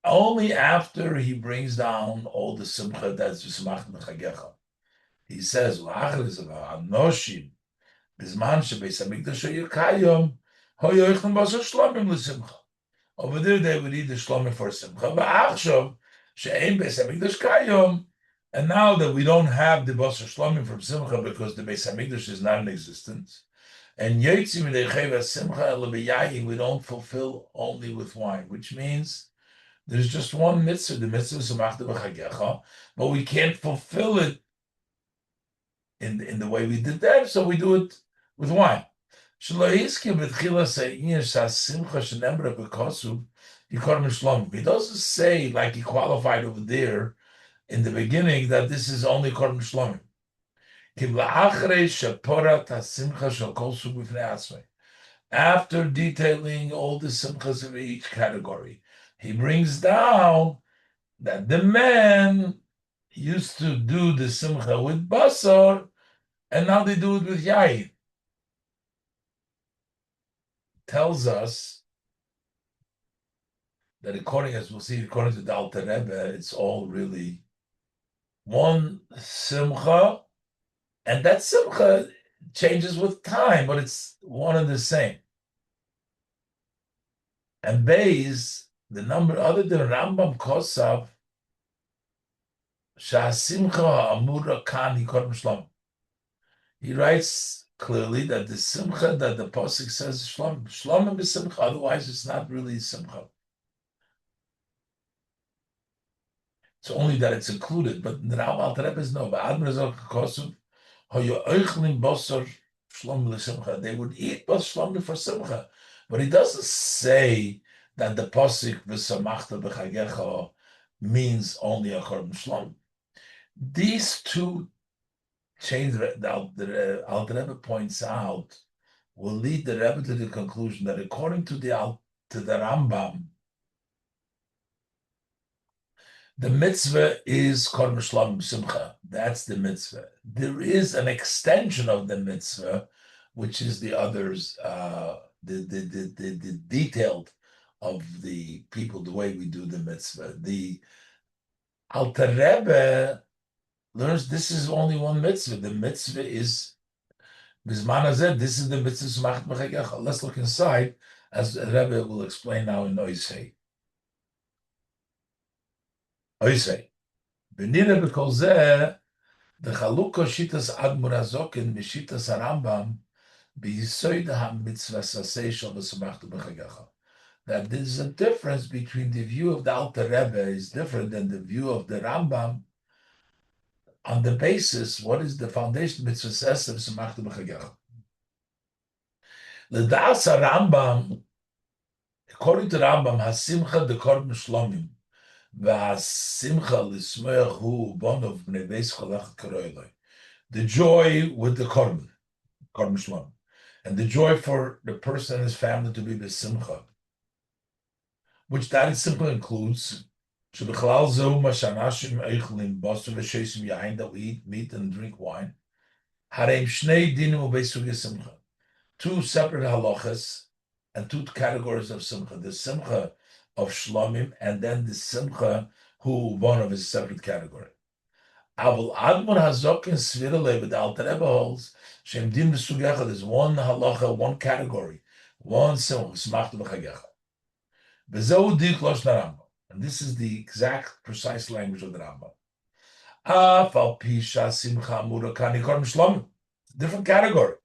A: Only after he brings down all the simcha that's v'samachim b'chagecha, he says, "V'achar is anoshim bizman shebeis hamikdash yekayom hoyoichem basar shlomim l'simcha." Over there, they would eat the shlomim for simcha. V'achshav she'ein beis hamikdash kayom. And now that we don't have the basar shlomim from simcha because the beis hamikdash is not in existence, and yotzi midei cheva simcha ela b'yayin, we don't fulfill only with wine, which means there's just one mitzvah, the mitzvah samachta b'chagecha, but we can't fulfill it in the way we did that, so we do it with wine. He doesn't say, like he qualified over there in the beginning, that this is only korban shlomim. After detailing all the simchas of each category, he brings down that the man used to do the simcha with basar, and now they do it with yayin. Tells us that according, as we'll see, according to the Alter Rebbe, it's all really one simcha, and that simcha changes with time, but it's one and the same. And Beis, the number other than Rambam Kosav, Sha'asimcha Amura Kan Korban Shlomim. He writes clearly that the simcha that the pasuk says is shlomim is simcha. Otherwise, it's not really simcha. It's only that it's included. But the Alter Rebbe is no. They would eat shlomim for simcha, but he doesn't say that the pasuk v'samachta b'chagecha means only a korban shlomim. These two change the Alter Rebbe points out will lead the Rebbe to the conclusion that according to the Rambam, the mitzvah is korban shlomim simcha. That's the mitzvah. There is an extension of the mitzvah, which is the others, the detailed of the people, the way we do the mitzvah. The Alter Rebbe learns this is only one mitzvah. The mitzvah is Bizman Hazeh. This is the mitzvah Sumachat B'chagecha. Let's look inside, as Rebbe will explain now in Oisei. Oisei. B'nira b'kol zeh, the Chalukah Shitas Admur HaZoken Mishitas HaRambam b'yisoid ha-mitzvah sasei shel v'sumachta b'chagecha. That there is a difference between the view of the Alter Rebbe is different than the view of the Rambam. On the basis, what is the foundation mitzvah says of Samachta B'chagecha? The Da'asa Rambam, according to Rambam, Hasimcha de Korban Shlomim, V'Hasimcha L'Smeach Hu Bonov Bnei Beis Cholech Karoiloi. The joy with the Korban Shlomim, and the joy for the person and his family to be B'Simcha, which that simply includes that we eat meat and drink wine. Two separate halachas and two categories of simcha. The simcha of shlomim and then the simcha who one of his separate category. Abul Admon Hazok and Svirale with the Alter Rebbe holds Shem Din B'Sugecha. There's one halacha, one category, one simcha. Smachta B'Chagecha. B'Zehu Dik Losh Naramba. And this is the exact, precise language of the Rambam. Different category.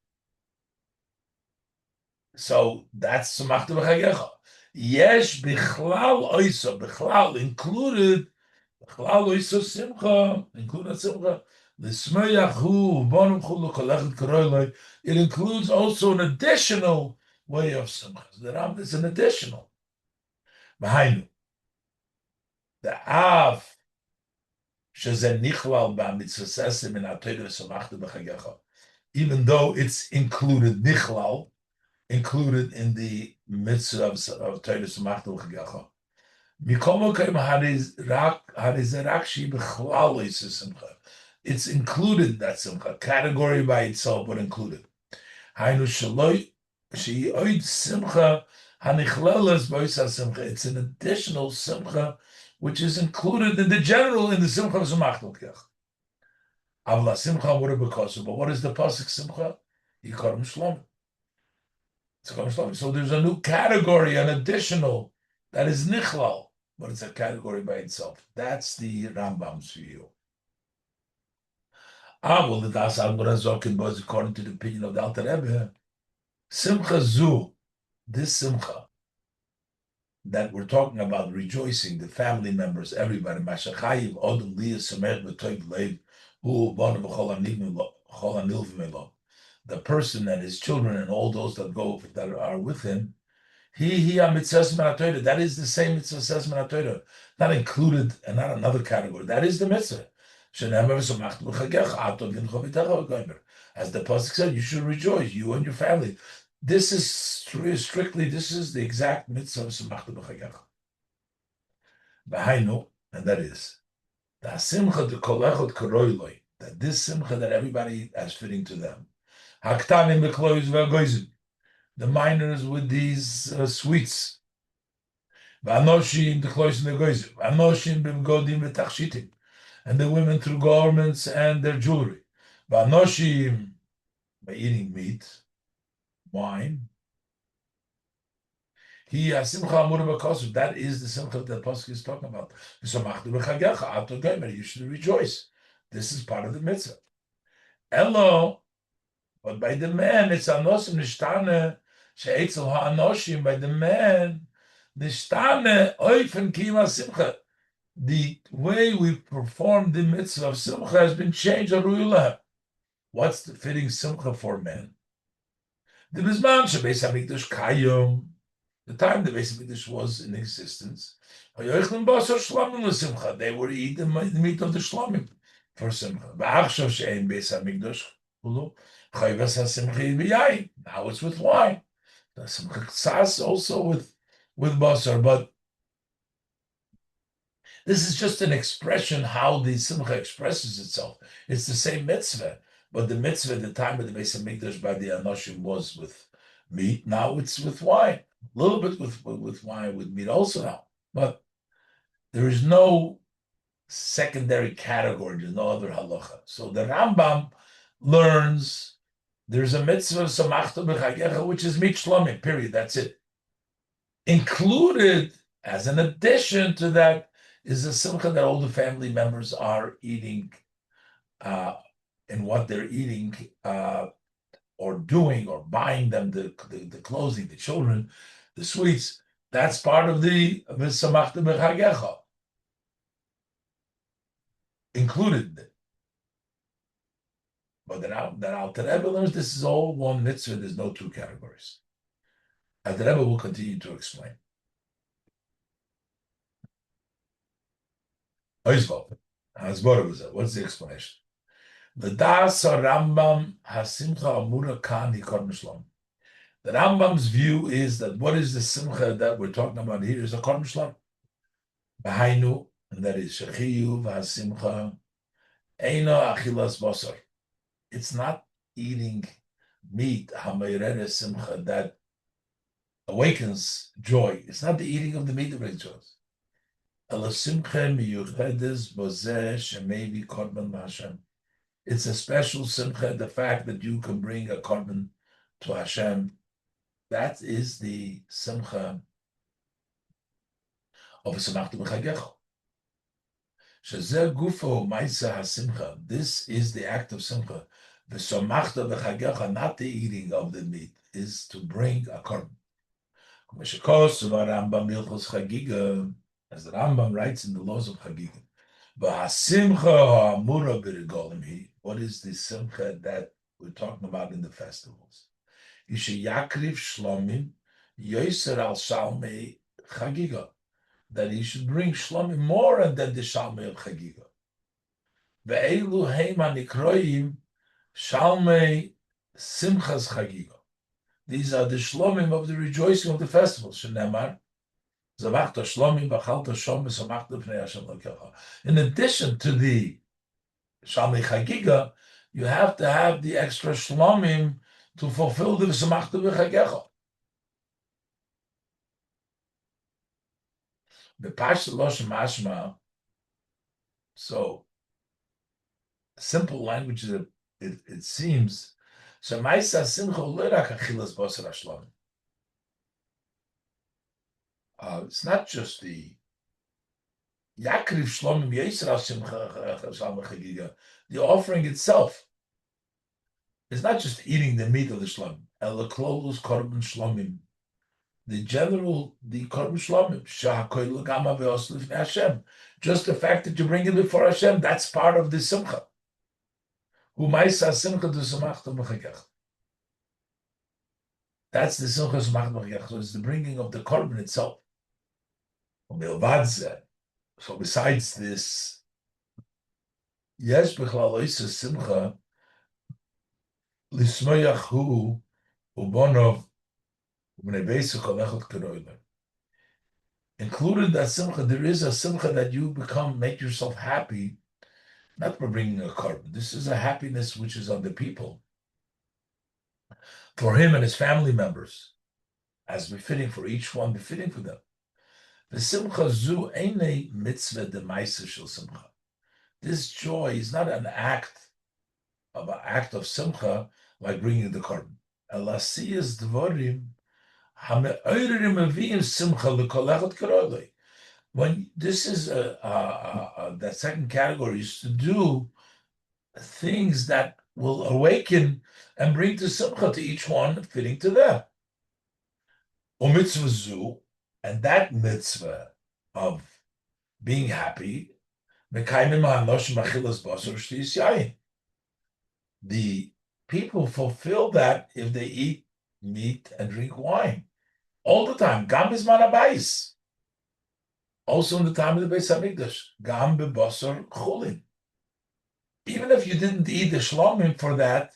A: So that's Samachta B'Chagecha. Yesh Bichlal Oiso, Bichlal included, Bichlal Oiso Simcha, included Simcha. It includes also an additional way of Simcha. The Rambam is an additional. Behind the Av even though it's included nichlal, included in the mitzvah of Torah Samachta B'Chagecha. It's included, that simcha, category by itself, but included. It's an additional simcha which is included in the general, in the simcha of Samachta B'Chagecha. Avla simcha would have b'kosu, but what is the pasuk simcha? Yikorim shlomim. It's Yikorim shlomim. So there's a new category, an additional that is nichlal, but it's a category by itself. That's the Rambam's view. Well, the Das Al-Murazokin was according to the opinion of the Alter Rebbe. Simcha zu, this simcha that we're talking about, rejoicing, the family members, everybody. Mashachayiv odom liyas samech b'toiv leiv hu b'onu b'chol anil v'melo. The person and his children and all those that are with him. He a mitzvah menatoida. That is the same mitzvah menatoida, not included and not another category. That is the mitzvah. As the pasuk said, you should rejoice, you and your family. This is strictly. This is the exact mitzvah b'chagecha. And that is the simcha de kolechot karoiloi. That this simcha that everybody has fitting to them. Haktanim beklois v'agoizim. The minors with these sweets. V'anoshim deklois v'agoizim. V'anoshim b'mgodim v'tachshitim. And the women through garments and their jewelry. V'anoshim by eating meat, wine. That is the simcha that the pasuk is talking about. You should rejoice. This is part of the mitzvah. Elo, but by the man, it's anosim nishtane she'etzel ha'anoshim. By the man, nishtane oifen kima simcha. The way we perform the mitzvah of simcha has been changed. What's the fitting simcha for men? The bizman shebeis hamikdash kayom. The time the Beis Hamikdash was in existence, they would eat the meat of the shlamim for simcha. Now it's with wine. The simcha also with basar, but this is just an expression how the simcha expresses itself. It's the same mitzvah, but the mitzvah at the time of the Beis Hamikdash by the Anoshim was with meat. Now it's with wine. A little bit with wine, with meat also now, but there is no secondary category. There's no other halacha. So the Rambam learns there's a mitzvah samachta b'chagecha, which is meat shlomim. Period. That's it. Included as an addition to that is a simcha that all the family members are eating, and what they're eating. Or doing or buying them the clothing, the children, the sweets. That's part of the samachta b'chagecha. Included. But that Alter Rebbe learns this is all one mitzvah. There's no two categories. Alter Rebbe will continue to explain. What's the explanation? The Das Rambam Hasimcha Amura Kan Hikor Mishlam. The Rambam's view is that what is the simcha that we're talking about here is a kor mishlam. Behainu, and that is shechiyu v'hasimcha eino achilas basar. It's not eating meat hameirere simcha that awakens joy. It's not the eating of the meat that brings joy. Ela simcha miyuchedes bozeh shemevi korban Hashem. It's a special simcha, the fact that you can bring a korban to Hashem. That is the simcha of a samachta b'chagecha. Shezeh gufo ma'isa hasimcha. This is the act of simcha. The samachta b'chagecha, not the eating of the meat, is to bring a korban. As the Rambam writes in the laws of Chagiga. What is the simcha that we're talking about in the festivals? Yakriv shlomim yoser al shalmei chagiga, that he should bring shlomim more than the shalmei of chagiga. Ve'elu heima nikroim shalmei simchas chagiga. These are the shlomim of the rejoicing of the festivals. Shenemar zavachta shlomim b'chalta shom v'samachta b'nei Hashem l'kecha. In addition to the shalmei chagiga, you have to have the extra shlomim to fulfill the samachta b'chagecha. The Pasha Losh Mashma. So, simple language is it seems. Shemaisa simcha lerak achilas basar hashlamim. It's not just the Yakriv Shlomim Yisra Simcha. The offering itself is not just eating the meat of the Shlomim. Elaklolus Korban Shlomim. The Korban Shlomim. Shahakoil Gama Ve'oslif Hashem. Just the fact that you bring it before Hashem, that's part of the Simcha. Humaisa Simcha du Samachta Mechagach. That's the Simcha Samachta Mechagach. So it's the bringing of the Korban itself. So besides this, Yesh Beha'alosecha Simcha Lismoyach Hu Ubonov Ubnei Beisach Alechot Keroyle. Included that Simcha, there is a Simcha that you make yourself happy, not by bringing a korban. This is a happiness which is on the people, for him and his family members, as befitting for each one, befitting for them. The Simcha zu eine mitzvah de ma'aser shel Simcha. This joy is not an act of Simcha like bringing the korban. Elasiyas dvorim hame'oirim avim Simcha lekolechot kerolei. When this is that second category is to do things that will awaken and bring to Simcha to each one, fitting to them. U'mitzvah zu, and that mitzvah of being happy, the people fulfill that if they eat meat and drink wine all the time. Gam bizman habayis. Also in the time of the Beis Hamikdash, gam bebasar chulin. Even if you didn't eat the shlomim for that,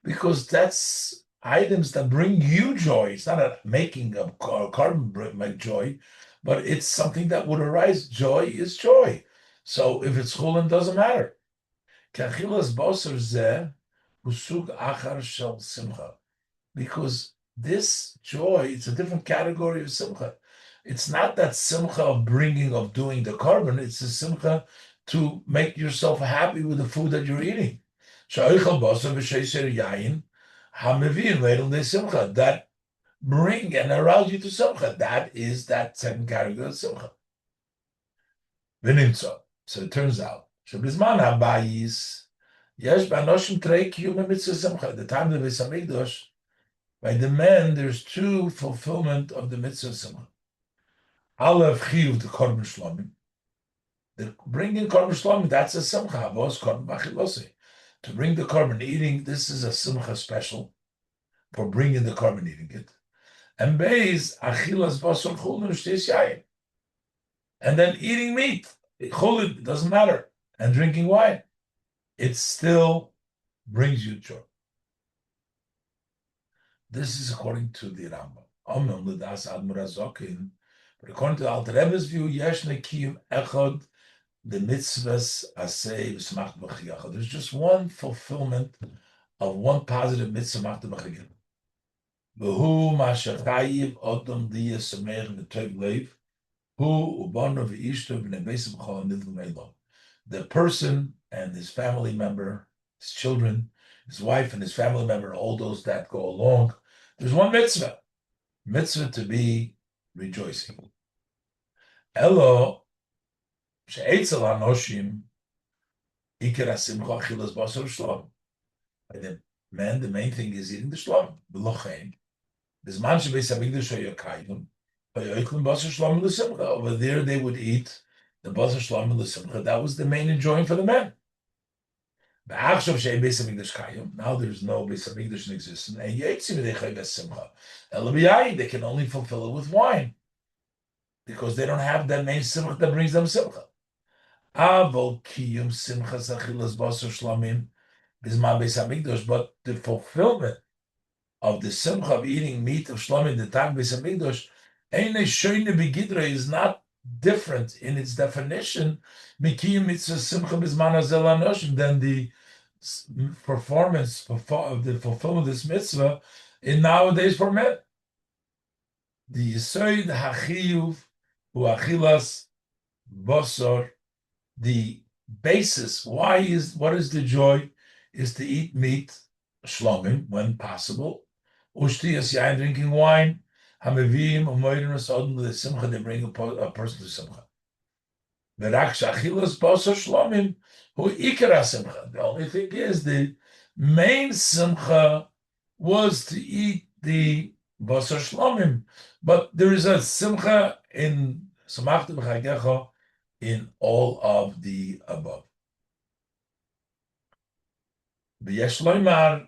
A: because that's items that bring you joy. It's not a making of korban make joy, but it's something that would arise. Joy is joy. So if it's chulin, doesn't matter. Kachilas basar zeh husug achar shel simcha, because this joy, it's a different category of simcha. It's not that simcha of doing the korban. It's a simcha to make yourself happy with the food that you're eating. That bring and arouse you to simcha. That is that second category of simcha. So it turns out, at the time of the Beis Hamikdash, by the men, there's two fulfillment of the mitzvah simcha. Aleph chiyuv the korban shlomim. The bringing korban shlomim, that's a simcha. Avos korban b'achilose. To bring the korban eating, this is a simcha special for bringing the korban eating it. And beis achilas basar chulin u'shtis yayin. And then eating meat, chulin, doesn't matter, and drinking wine, it still brings you joy. This is according to the Rambam. Omnam l'das admor hazokin. But according to the Alter Rebbe's view, yesh nekiyum echad the mitzvahs aseh v'smach b'chiyachad. There's just one fulfillment of one positive mitzvah mach b'chiyachad. V'hu ma'ashachayiv odom liya sameich v'tov leiv hu ubano v'ishto b'nei beisim chol nidl meilo. The person and his family member, his children, his wife and his family member, all those that go along. There's one mitzvah to be rejoicing. Elo she'etzel hanoshim iker hasimcha achilas basar shlom. By the men, the main thing is eating the shlom. B'lochein bizman shebeis hamikdash hayakayim hayayklim basar shlom l'simcha. Over there, they would eat the basar shlom l'simcha. That was the main enjoying for the men. Now there's no Beis Hamikdash in existence. They can only fulfill it with wine, because they don't have that main simcha that brings them simcha. But the fulfillment of the simcha of eating meat of shlamim, the time Beis Hamikdash, is not different in its definition than the performance of the fulfillment of this mitzvah in nowadays for men. The Yisoid HaChiyuv Hu Achilas Basar, the basis, what is the joy, is to eat meat, shlomim, when possible, Ushtiyas Yain, drinking wine, Hamavim umoyrim sodom l'simcha, they bring a person to simcha. V'rak shachilas basar shlomim hu ikar simcha. The only thing is the main simcha was to eat the basar shlomim, but there is a simcha in samachta b'chagecha in all of the above. V'yesh loymar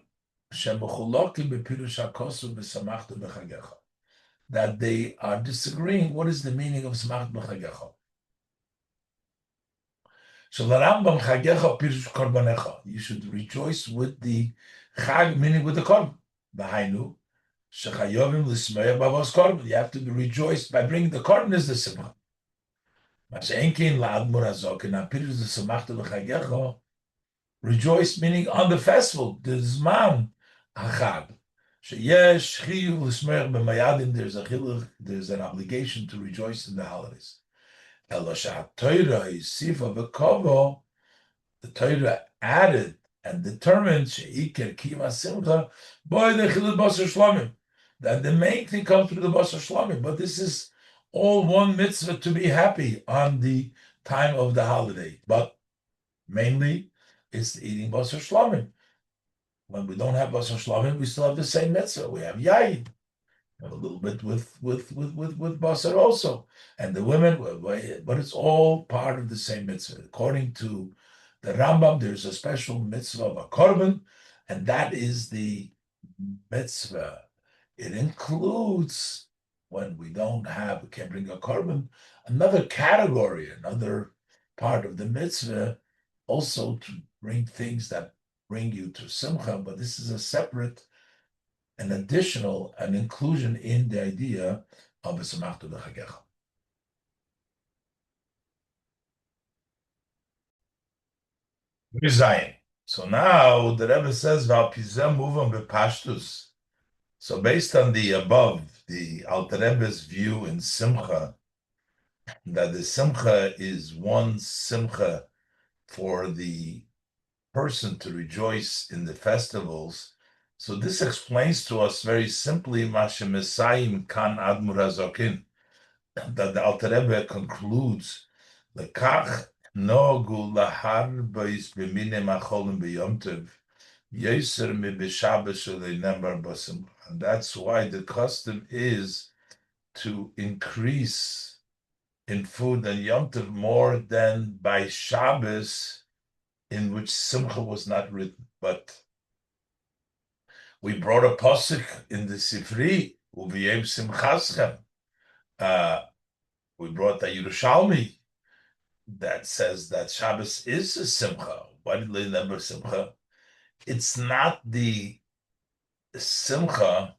A: shemuchulokim bepirush hakosu v'samachta b'chagecha, that they are disagreeing. What is the meaning of samachta b'chagecha? So the Rambam chagecha pirush korbanecha. You should rejoice with the chag, meaning with the korban. B'hainu shechayovim l'smeya bavos korban. You have to be rejoiced by bringing the korban is the simcha. Mashenkin la'admur hazokin pirush the samachta b'chagecha. Rejoice meaning on the festival. The zman hachag. Sheyesh chiyuv l'smeya b'mayadim. There's an obligation to rejoice in the holidays. The Torah added and determined that the main thing comes through the basar shlomim. But this is all one mitzvah to be happy on the time of the holiday. But mainly it's eating basar shlomim. When we don't have basar shlomim, we still have the same mitzvah. We have yayin. A little bit with basar also, and the women, but it's all part of the same mitzvah. According to the Rambam, there's a special mitzvah of a korban, and that is the mitzvah. It includes, when we can't bring a korban, another category, another part of the mitzvah, also to bring things that bring you to simcha, but this is a separate, an inclusion in the idea of a samachta b'chagecha. So now the Rebbe says, "V'alpizem muvam b'pashtus." So based on the above, the Alter Rebbe's view in simcha, that the simcha is one simcha for the person to rejoice in the festivals. So this explains to us very simply Mashem Mesayim Kan Admur Hazokin, that the Alter Rebbe concludes Lekach Nogu Lahar Bais B'mine Macholim B'Yom Tov Yeser Mi B'Shabbos Shalei Nemar Basim. And that's why the custom is to increase in food and Yom Tov more than by Shabbos, in which Simcha was not written. But we brought a pasuk in the Sifri, Uviyem Simchaschem. We brought the Yerushalmi that says that Shabbos is a Simcha. Why did they remember Simcha? It's not the Simcha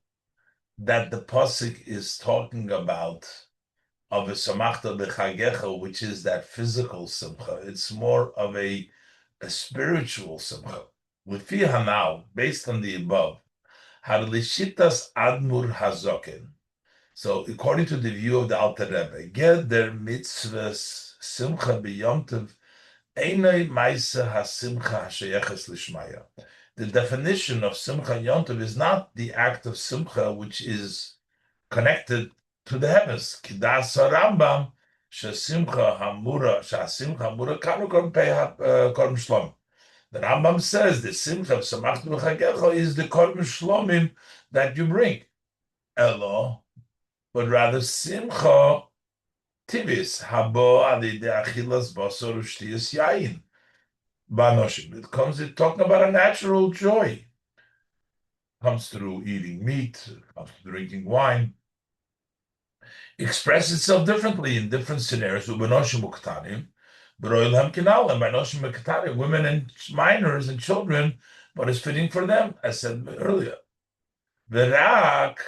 A: that the pasuk is talking about of a Samachta B'Chagecha, which is that physical Simcha. It's more of a spiritual Simcha. With now, based on the above, Harlishitas Admur Hazokin. So, according to the view of the Alter Rebbe, get their mitzvahs simcha b'yom tov einay ma'isa hasimcha hasheyeches lishmaya. The definition of simcha yom tov is not the act of simcha which is connected to the heavens. Kidas Rambam shesimcha hamura kanu korban korban shlom. The Rambam says the simcha of samachta b'chagecha is the korban shlomim that you bring. Elo, but rather simcha tivis habo alide achilas basar u'shtiyas yayin banoshim. It comes talking about a natural joy. It comes through eating meat, it comes through drinking wine. Express itself differently in different scenarios. Ubanoshim uktanim. Women and minors and children, but it's fitting for them, as said earlier. V'rak,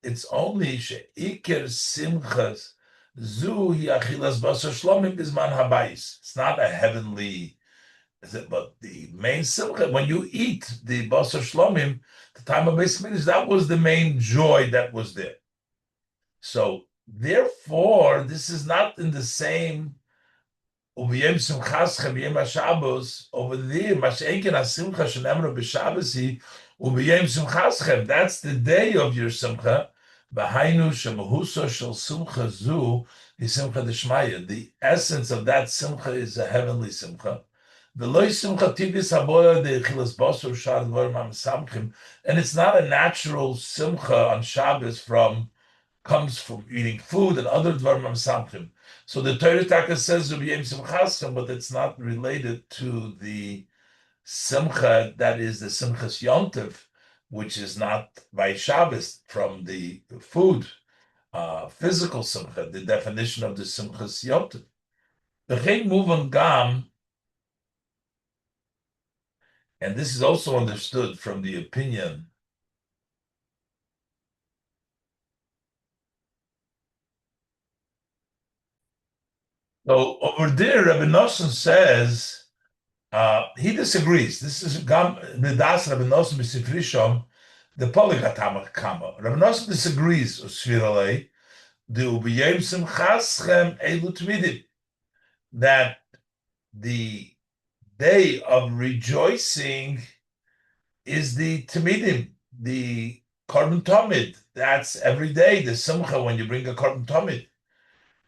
A: it's only she'ikir simchas zu achilas basar shlomim bizman habayis. It's not a heavenly, but the main simcha, when you eat the basar shlomim, the time of Beis Mikdash, that was the main joy that was there. So therefore, this is not in the same over there, that's the day of your simcha, V'hainu shemahuso shel simcha zu is simcha d'shmaya. The essence of that simcha is a heavenly simcha. V'lo simcha tivis haboya de'chilas basur shar dvarim ha'mesamchim. And it's not a natural simcha on Shabbos comes from eating food and other dvarim ha'mesamchim. So the Torah Taka says Yom Simchaschem, but it's not related to the simcha that is the simchas Yom Tov, which is not by Shabbos from the food, physical simcha, the definition of the simchas Yom Tov. V'chein muvan gam, and this is also understood from the opinion. So over there, Rabbi Nosson says he disagrees. This is Gam Midas Rabbi Nosson B'Sifrishom, the Polygatama Kama. Rabbi Nosson disagrees. Usviralei the Ubiyem Simchaschem Elu Tmidim, that the day of rejoicing is the Tmidim, the Korban Tomid. That's every day the Simcha when you bring a Korban Tomid.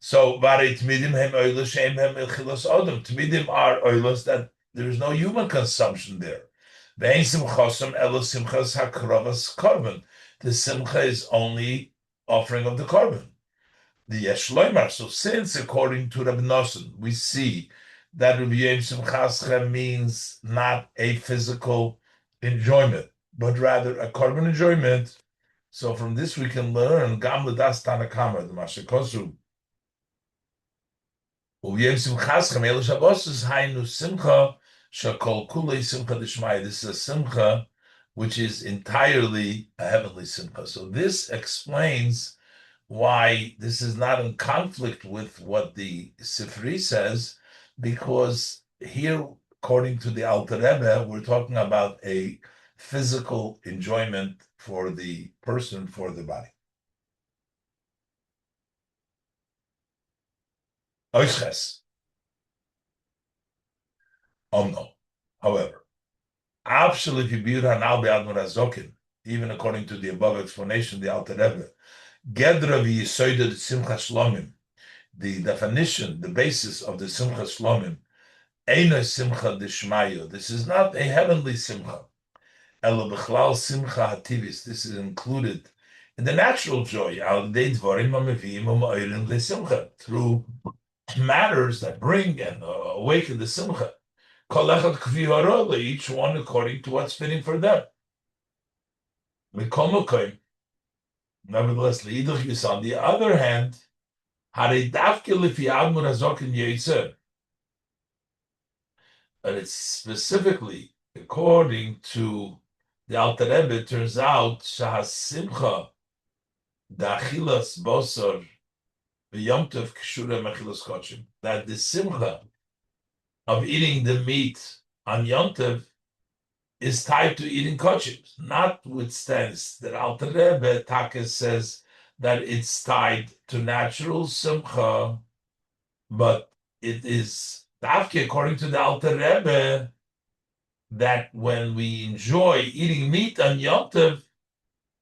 A: So Varei Tmidim Hem Oilos Hem Hem Ilchilos Odom. Tmidim are oilos that there is no human consumption there. Ve'ein Simchosam Elo Simchas HaKrovas Korban. The Simcha is only offering of the Korban. The Yeshloimar. So since, according to Rabbi Nosson, we see that Rabbi Yom Simchaschem means not a physical enjoyment, but rather a korban enjoyment. So from this we can learn Gam L'das Tanakama, the Mashikosu. This is a simcha which is entirely a heavenly simcha. So this explains why this is not in conflict with what the Sifri says, because here, according to the Alter Rebbe, we're talking about a physical enjoyment for the person, for the body. Oisches. No. However, even according to the above explanation, the Alter Rebbe, Gedra v'yisoida simcha shlomim, the definition, the basis of the simcha shlomim, eino simcha d'shmayo. This is not a heavenly simcha. Elo b'chlal simcha hativis. This is included in the natural joy. Al dei dvarim ha'meviim ha'ma'orin lesimcha, through matters that bring and awaken the simcha. Kol echad k'vi hara, each one according to what's fitting for them. Mikol mokoim. Nevertheless, on the other hand, but it's specifically according to the Alter Rebbe, it turns out Shahasimcha Dachilas Bosor Yom Tov Kshura Mechilas Kochim, that the simcha of eating the meat on Yom Tov is tied to eating kochim. Notwithstanding that Alter Rebbe Taka says that it's tied to natural simcha, but it is dafke according to the Alter Rebbe that when we enjoy eating meat on Yom Tov,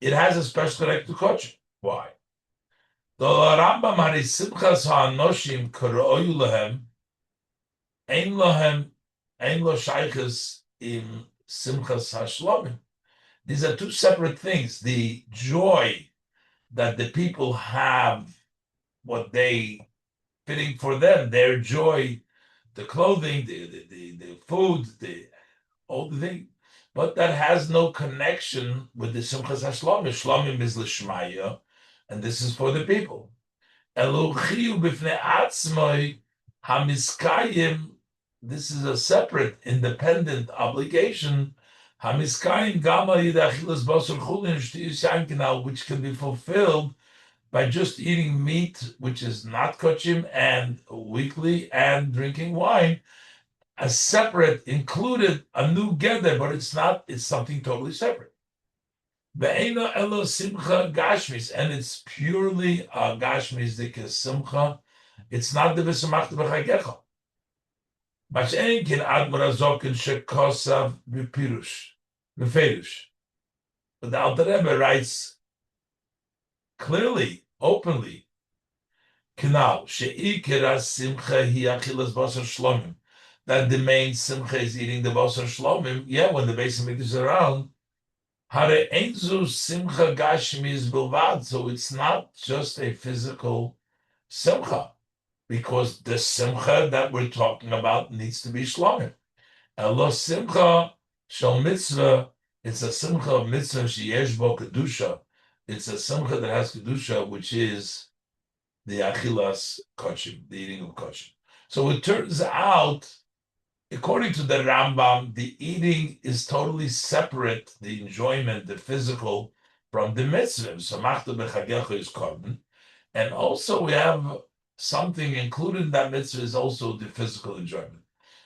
A: it has a special connect to kochim. Why? The Rambam hari simchas ha'anoshim k'ro'oyu lahem ein lo shaychus im simchas hashlomim. These are two separate things. The joy that the people have, what they fitting for them, their joy, the clothing, the food, all the thing, but that has no connection with the simchas hashlomim. Shlomim is l'shmaya, and this is for the people. Elochiu b'fnei atzmoi hamiskayim. This is a separate, independent obligation, hamiskayim gama yidachilas basar chulin shtiyus, which can be fulfilled by just eating meat, which is not kochim, and weekly, and drinking wine, a separate, included, a new gather, but it's not, it's something totally separate. Ve'ena elo simcha gashmis, and it's purely a gashmis simcha. It's not the v'samachta b'chagecha. But the Alter Rebbe writes clearly, openly, Kanal, she'ikira simcha hi achilas basar shlomim, that the main simcha is eating the basar shlomim. Yeah, when the base of is around, hare enzu simcha gashmi is bilvad, so it's not just a physical simcha, because the simcha that we're talking about needs to be shlomim. Elo simcha shel mitzvah, it's a simcha of mitzvah sheyesh bo kedusha. It's a simcha that has kedusha, which is the achilas kochim, the eating of kochim. So it turns out, according to the Rambam, the eating is totally separate, the enjoyment, the physical, from the mitzvah. So machta bechagecha is carbon. And also we have something included in that mitzvah is also the physical enjoyment.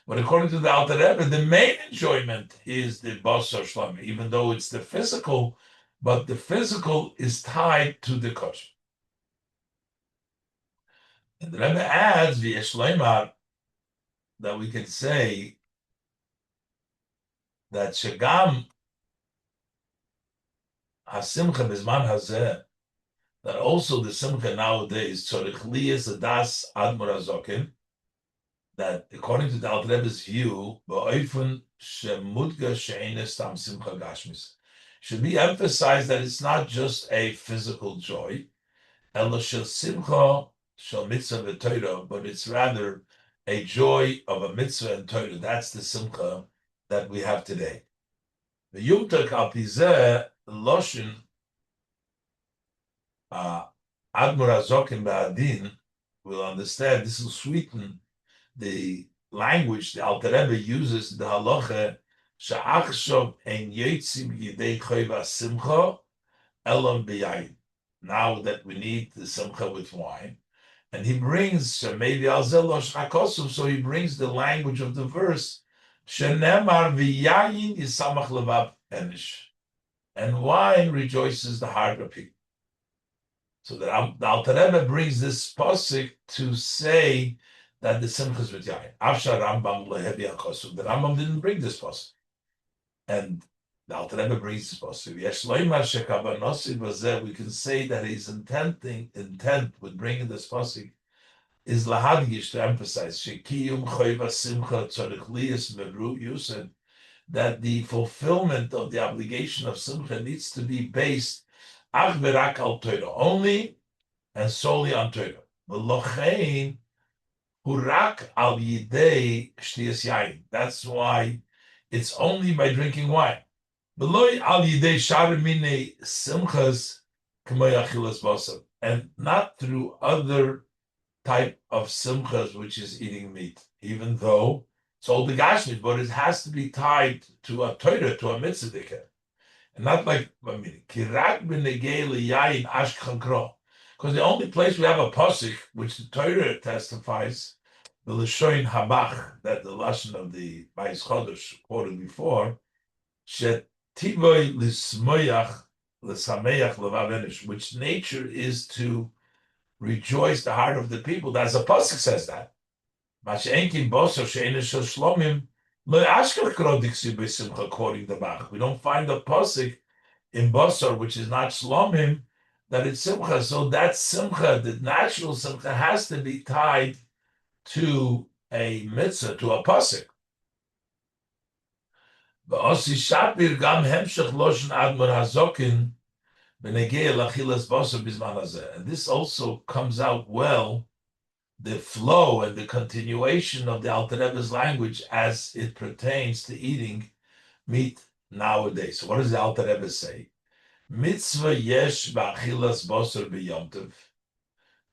A: But according to the Alter Rebbe, the main enjoyment is the basar shlomim, even though it's the physical, but the physical is tied to the kochim. And the Rebbe adds, v'yesh that we can say that shagam hasimcha bizman hazeh, that also the simcha nowadays tzorich liyas adas admor hazokin, that according to the Alter Rebbe's view, ba'ofen shemudga she'enes stam simcha gashmis, should be emphasized that it's not just a physical joy, elo shel simcha shel mitzvah v'torah, but it's rather a joy of a mitzvah and Torah. That's the simcha that we have today. The Yom Tov al pizeh loshin Admor Hazokin Ba'adin will understand. This will sweeten the language the Alter Rebbe uses, the halacha she'achshov ein yotzim yidei choyva simcha elam b'yayin. Now that we need the simcha with wine, and he brings maybe alzelosh hakosuv, so he brings the language of the verse shenemar v'yayin yisamach levav enish, and wine rejoices the heart of people. So the Alter Rebbe brings this pasuk to say that the simcha is with yayin. Afshar Rambam lehevi hakosuv. The Rambam didn't bring this pasuk, and the Alter Rebbe brings this pasuk. Yesh loymar shekavanosi bazeh. We can say that his intent with bringing this pasuk is lahadgish, to emphasize shekiyum choyva simcha tzorich liyas meru yused, that the fulfillment of the obligation of simcha needs to be based ach v'rak al Torah, only and solely on Torah. V'lochein hurak al yidei shtiyas yayin. That's why it's only by drinking wine. V'loi al yidei shar minei simchas k'moy achilas basar, and not through other type of simchas, which is eating meat, even though it's all the gashmit, but it has to be tied to a Torah, to a mitzvah, and not like kirak b'negei liyayin ashkan kro, because the only place we have a pasuk which the Torah testifies, the Lashoin Habach, that the lashon of the Bais Chodesh quoted before, shet tivoy lismoyach l'sameach levav enish, which nature is to rejoice the heart of the people. That's the pasuk says that. Mash'enkin bosor she'einish shel shlomim lo ashkach krodik b'simcha, quoting the Bach. We don't find a pasuk in bosor which is not shlomim that it's simcha. So that simcha, the natural simcha, has to be tied to a mitzvah, to a pasuk. V'osi shapir gam hemshech loshen admor hazokin b'negei lachilas bosor bizman hazeh. And this also comes out well, the flow and the continuation of the Alter Rebbe's language as it pertains to eating meat nowadays. So what does the Alter Rebbe say? Mitzvah yesh ba'achilas bosor b'Yom Tov.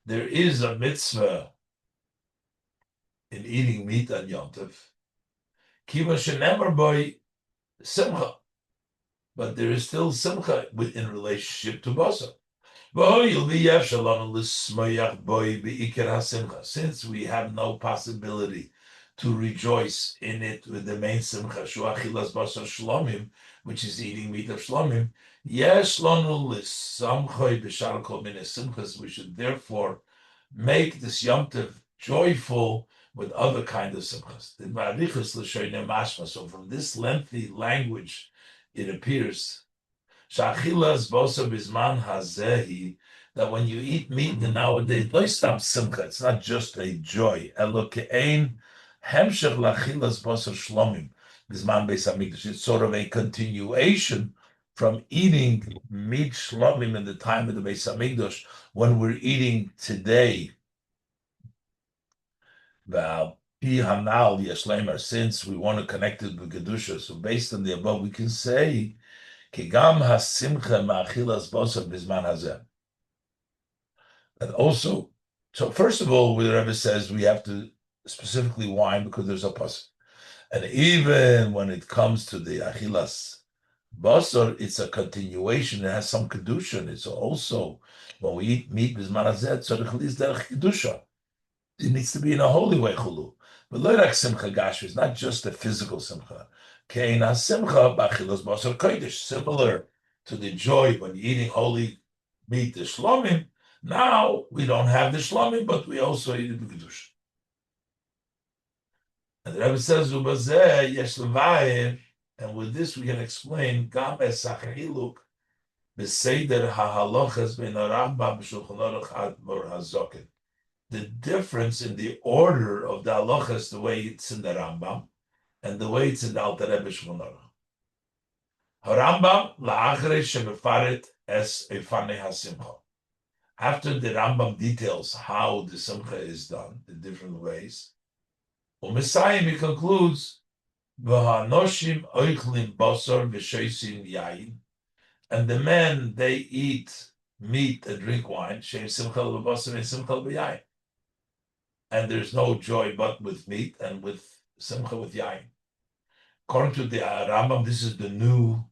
A: There is a mitzvah in eating meat on Yom Tov. Kiva shenemar boy simcha. But there is still simcha in relationship to bosor. Since we have no possibility to rejoice in it with the main simcha, which is eating meat of shlomim, we should therefore make this Yom Tov joyful with other kinds of simchas. So from this lengthy language, it appears Shachilas bosa bizman hazehi, that when you eat meat nowadays, it's not just a joy. It's sort of a continuation from eating meat shlomim in the time of the Beis Hamikdash when we're eating today. Since we want to connect it with Kedusha, so based on the above, we can say and also, so first of all, the Rebbe says we have to specifically wine because there's a pasuk. And even when it comes to the achilas basar, it's a continuation. It has some kedusha. It's also when we eat meat bizman hazeh, so kedusha. It needs to be in a holy way, chulu. But lo rak simcha gash is not just a physical simcha. Kein simcha b'achilas basar kodesh, similar to the joy when eating holy meat, the shlomim. Now we don't have the shlomim, but we also eat the kedusha. And the Rebbe says, "Ubazeh yesh levayir," and with this we can explain gam esachiluk b'seider hahalochas ben Rambam b'shulchan aruch admor hazokin. The difference in the order of the halachas, the way it's in the Rambam, and the way it's in the Alter Rebbe Shulchan Aruch. Harambam la'achrei shebefaret es efanei hasimcha. After the Rambam details how the simcha is done in different ways, U'Mesayim, he concludes, V'hanoshim oichlim basar v'sheisim yayin, and the men, they eat meat and drink wine, shem simcha l'basar and simcha l'yayin. And there's no joy but with meat and with simcha with yayin. According to the Rambam, this is the new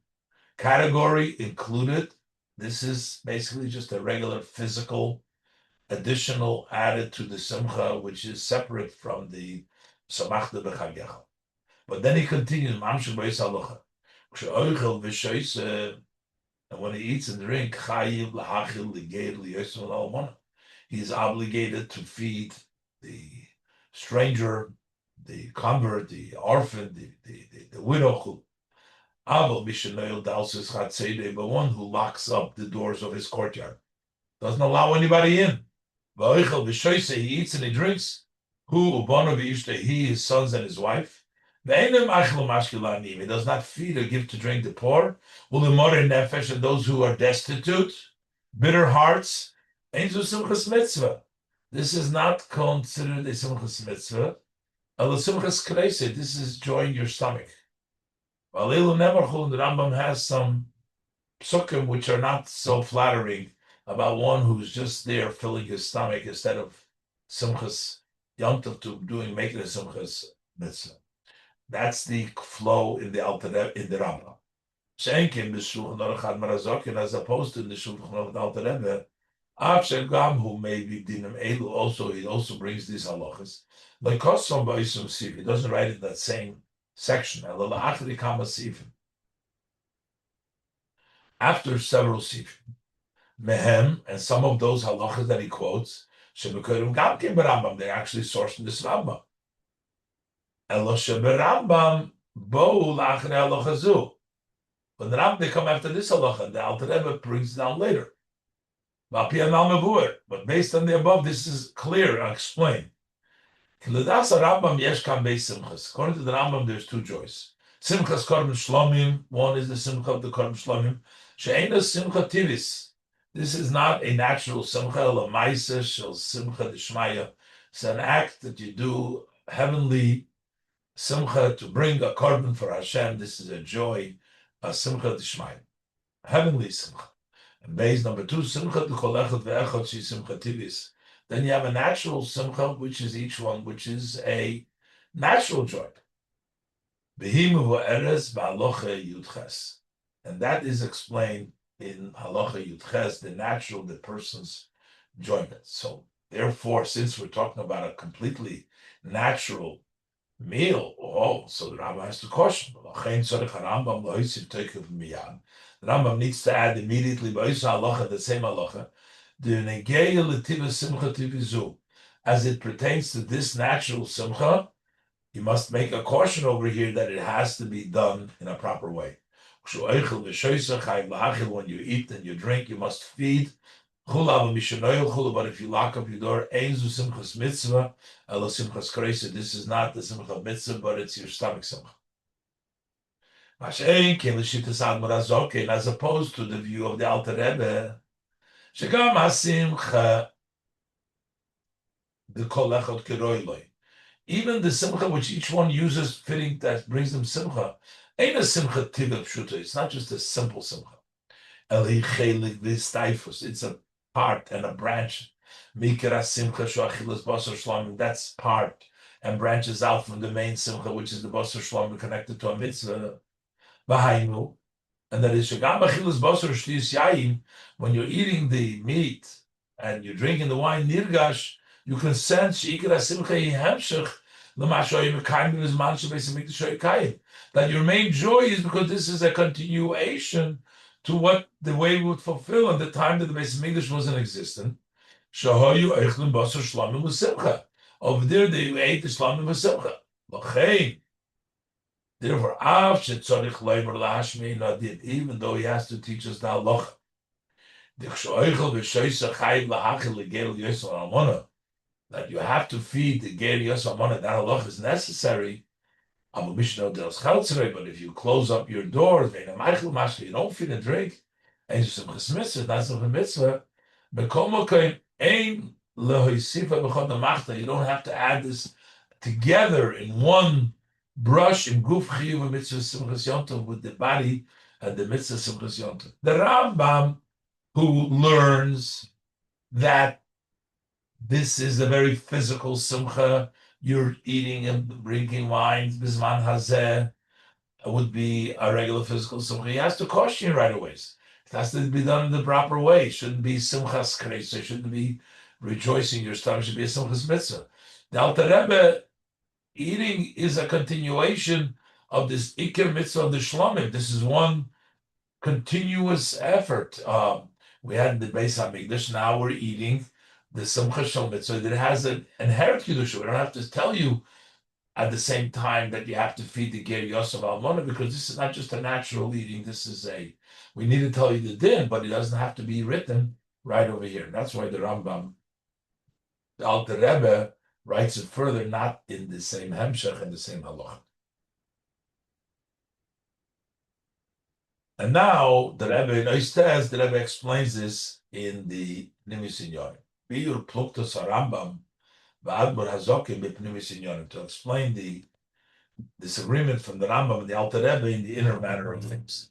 A: category included. This is basically just a regular physical additional added to the simcha, which is separate from the samachta b'chagecha. But then he continues, mamshel b'yis halacha. K'she'oichel v'shoyse, and when he eats and drinks, chayiv l'hachil l'geir l'yosem l'almona. He is obligated to feed the stranger, the convert, the orphan, the widow. Aval mishenoil dalsis chatzedei, but one who locks up the doors of his courtyard, doesn't allow anybody in. V'oichel v'shoyse, he eats and he drinks. Who ubano v'ishtei, he, his sons and his wife. Ve'enem achlo mashkilanim, he does not feed or give to drink the poor. U'lemore nefesh, and those who are destitute, bitter hearts. Ein zu simchas mitzvah. This is not considered a simchas mitzvah. El simchas knesset, this is joy in your stomach. V'alelu nemarchul, the Rambam has some psukim which are not so flattering about one who's just there filling his stomach instead of simchas Yom Tov to making a simchas mitzvah. That's the flow in the Rambam. Shenkin b'shulchan aruch admor hazokin, as opposed to the shulchan aruch Alter Rebbe, Av Gam, who may be dinim elu, also he also brings these halachas. Like Kosom b'isum sif, he doesn't write in that same section. After several sifim, mehem, and some of those halachas that he quotes, shebekorim gam kim b'Rambam, they're actually sourced in this Rambam. Elo sheberambam bo la'achrei halachazu. When the Rambam, they come after this halacha, the Alter Rebbe brings it down later. But based on the above, this is clear and explained. According to the Rambam, there's two joys. Simchas korban shlomim, one is the simcha of the korban shlomim. She'ena simcha tivis. This is not a natural simcha, la ma'aseh shel simcha d'shmaya. It's an act that you do, heavenly simcha, to bring a korban for Hashem. This is a joy, a simcha d'shmaya, heavenly simcha. And base number two, simcha d'kol echad ve'echad shi simcha tivis. Then you have a natural simcha, which is each one, which is a natural joy. And that is explained in halacha yudches, the natural, the person's enjoyment. So therefore, since we're talking about a completely natural meal, so the Rambam has to caution. The Rambam needs to add immediately, the same halacha, as it pertains to this natural simcha, you must make a caution over here that it has to be done in a proper way. When you eat and you drink, you must feed But if you lock up your door, simchas mitzvah, simchas kreisa. This is not the simcha of mitzvah, but it's your stomach simcha. As opposed to the view of the Alter Rebbe, shegam hasimcha the kol echad keroiloi. Even the simcha which each one uses fitting that brings them simcha, ain't a simcha tiva pshuta. It's not just a simple simcha. Eli chelik v'staifus. It's a part and a branch. Mikra simcha shoachilas basar shlamim. That's part and branches out from the main simcha, which is the basar shlamim connected to a mitzvah. V'hainu. And that is shagam achilas basar shlius yayin. When you're eating the meat and you're drinking the wine nirgash, you can sense that your main joy is because this is a continuation to what the way we would fulfill at the time that the Beis Hamikdash wasn't existent. Over there, they ate the shlamim v'simcha. Therefore, even though he has to teach us the halacha, that you have to feed the ger yosam that halacha is necessary. But if you close up your doors, you don't feed and drink, and you don't have to add this together in one brush in guf chiyuv mitzvah simchas Yom Tov with the body and the mitzvah simchas Yom Tov. The Rambam, who learns that this is a very physical simcha, you're eating and drinking wine, bisman hazeh, would be a regular physical simcha. He has to caution you right away. It has to be done in the proper way. It shouldn't be simchas kreis. It shouldn't be rejoicing your stomach. It should be a simchas mitzvah. The Alter Rebbe, eating is a continuation of this ikir mitzvah of the shlomim. This is one continuous effort. We had the Beis Hamikdash. Now we're eating the simcha shel mitzvah that has an inherent kedusha. We don't have to tell you at the same time that you have to feed the ger yosef almona, because this is not just a natural eating. This is we need to tell you the din, but it doesn't have to be written right over here. That's why the Rambam, the Alter Rebbe, writes it further, not in the same hemshech and the same halacha. And now the Rebbe explains this in the Nimis Inyonim. Biur pluktos Rambam v'admor hazokim b'pnimis Inyonim, to explain the disagreement from the Rambam and the Alter Rebbe in the inner matter of things.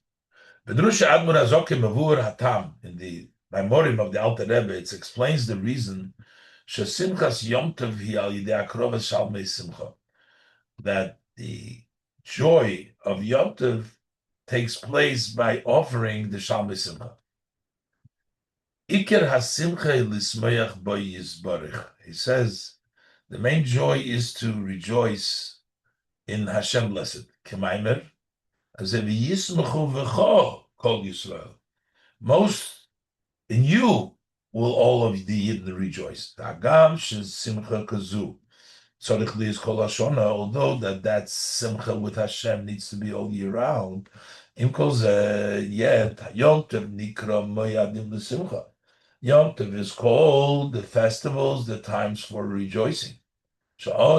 A: B'drusha admor hazokim mavur hatam, in the Maimorim of the Alter Rebbe, it explains the reason shesimchas Yom Tov hi al yidei akrovas shalmei simcha, that the joy of Yom Tov takes place by offering the shalmei simcha. Iker hasimcha lismayach bo yizbarich. He says the main joy is to rejoice in Hashem blessed. Kemaimer, azev yismachu v'cho kol Yisrael. Most in you will all of the Yidden rejoice. Hagam shes simcha kazu. Tzarich li is kol hashona. Although that simcha with Hashem needs to be all year round. Im kol zeh yet Yom Tov nikra moyadim l'simcha. Yom Tov is called the festivals, the times for rejoicing. Then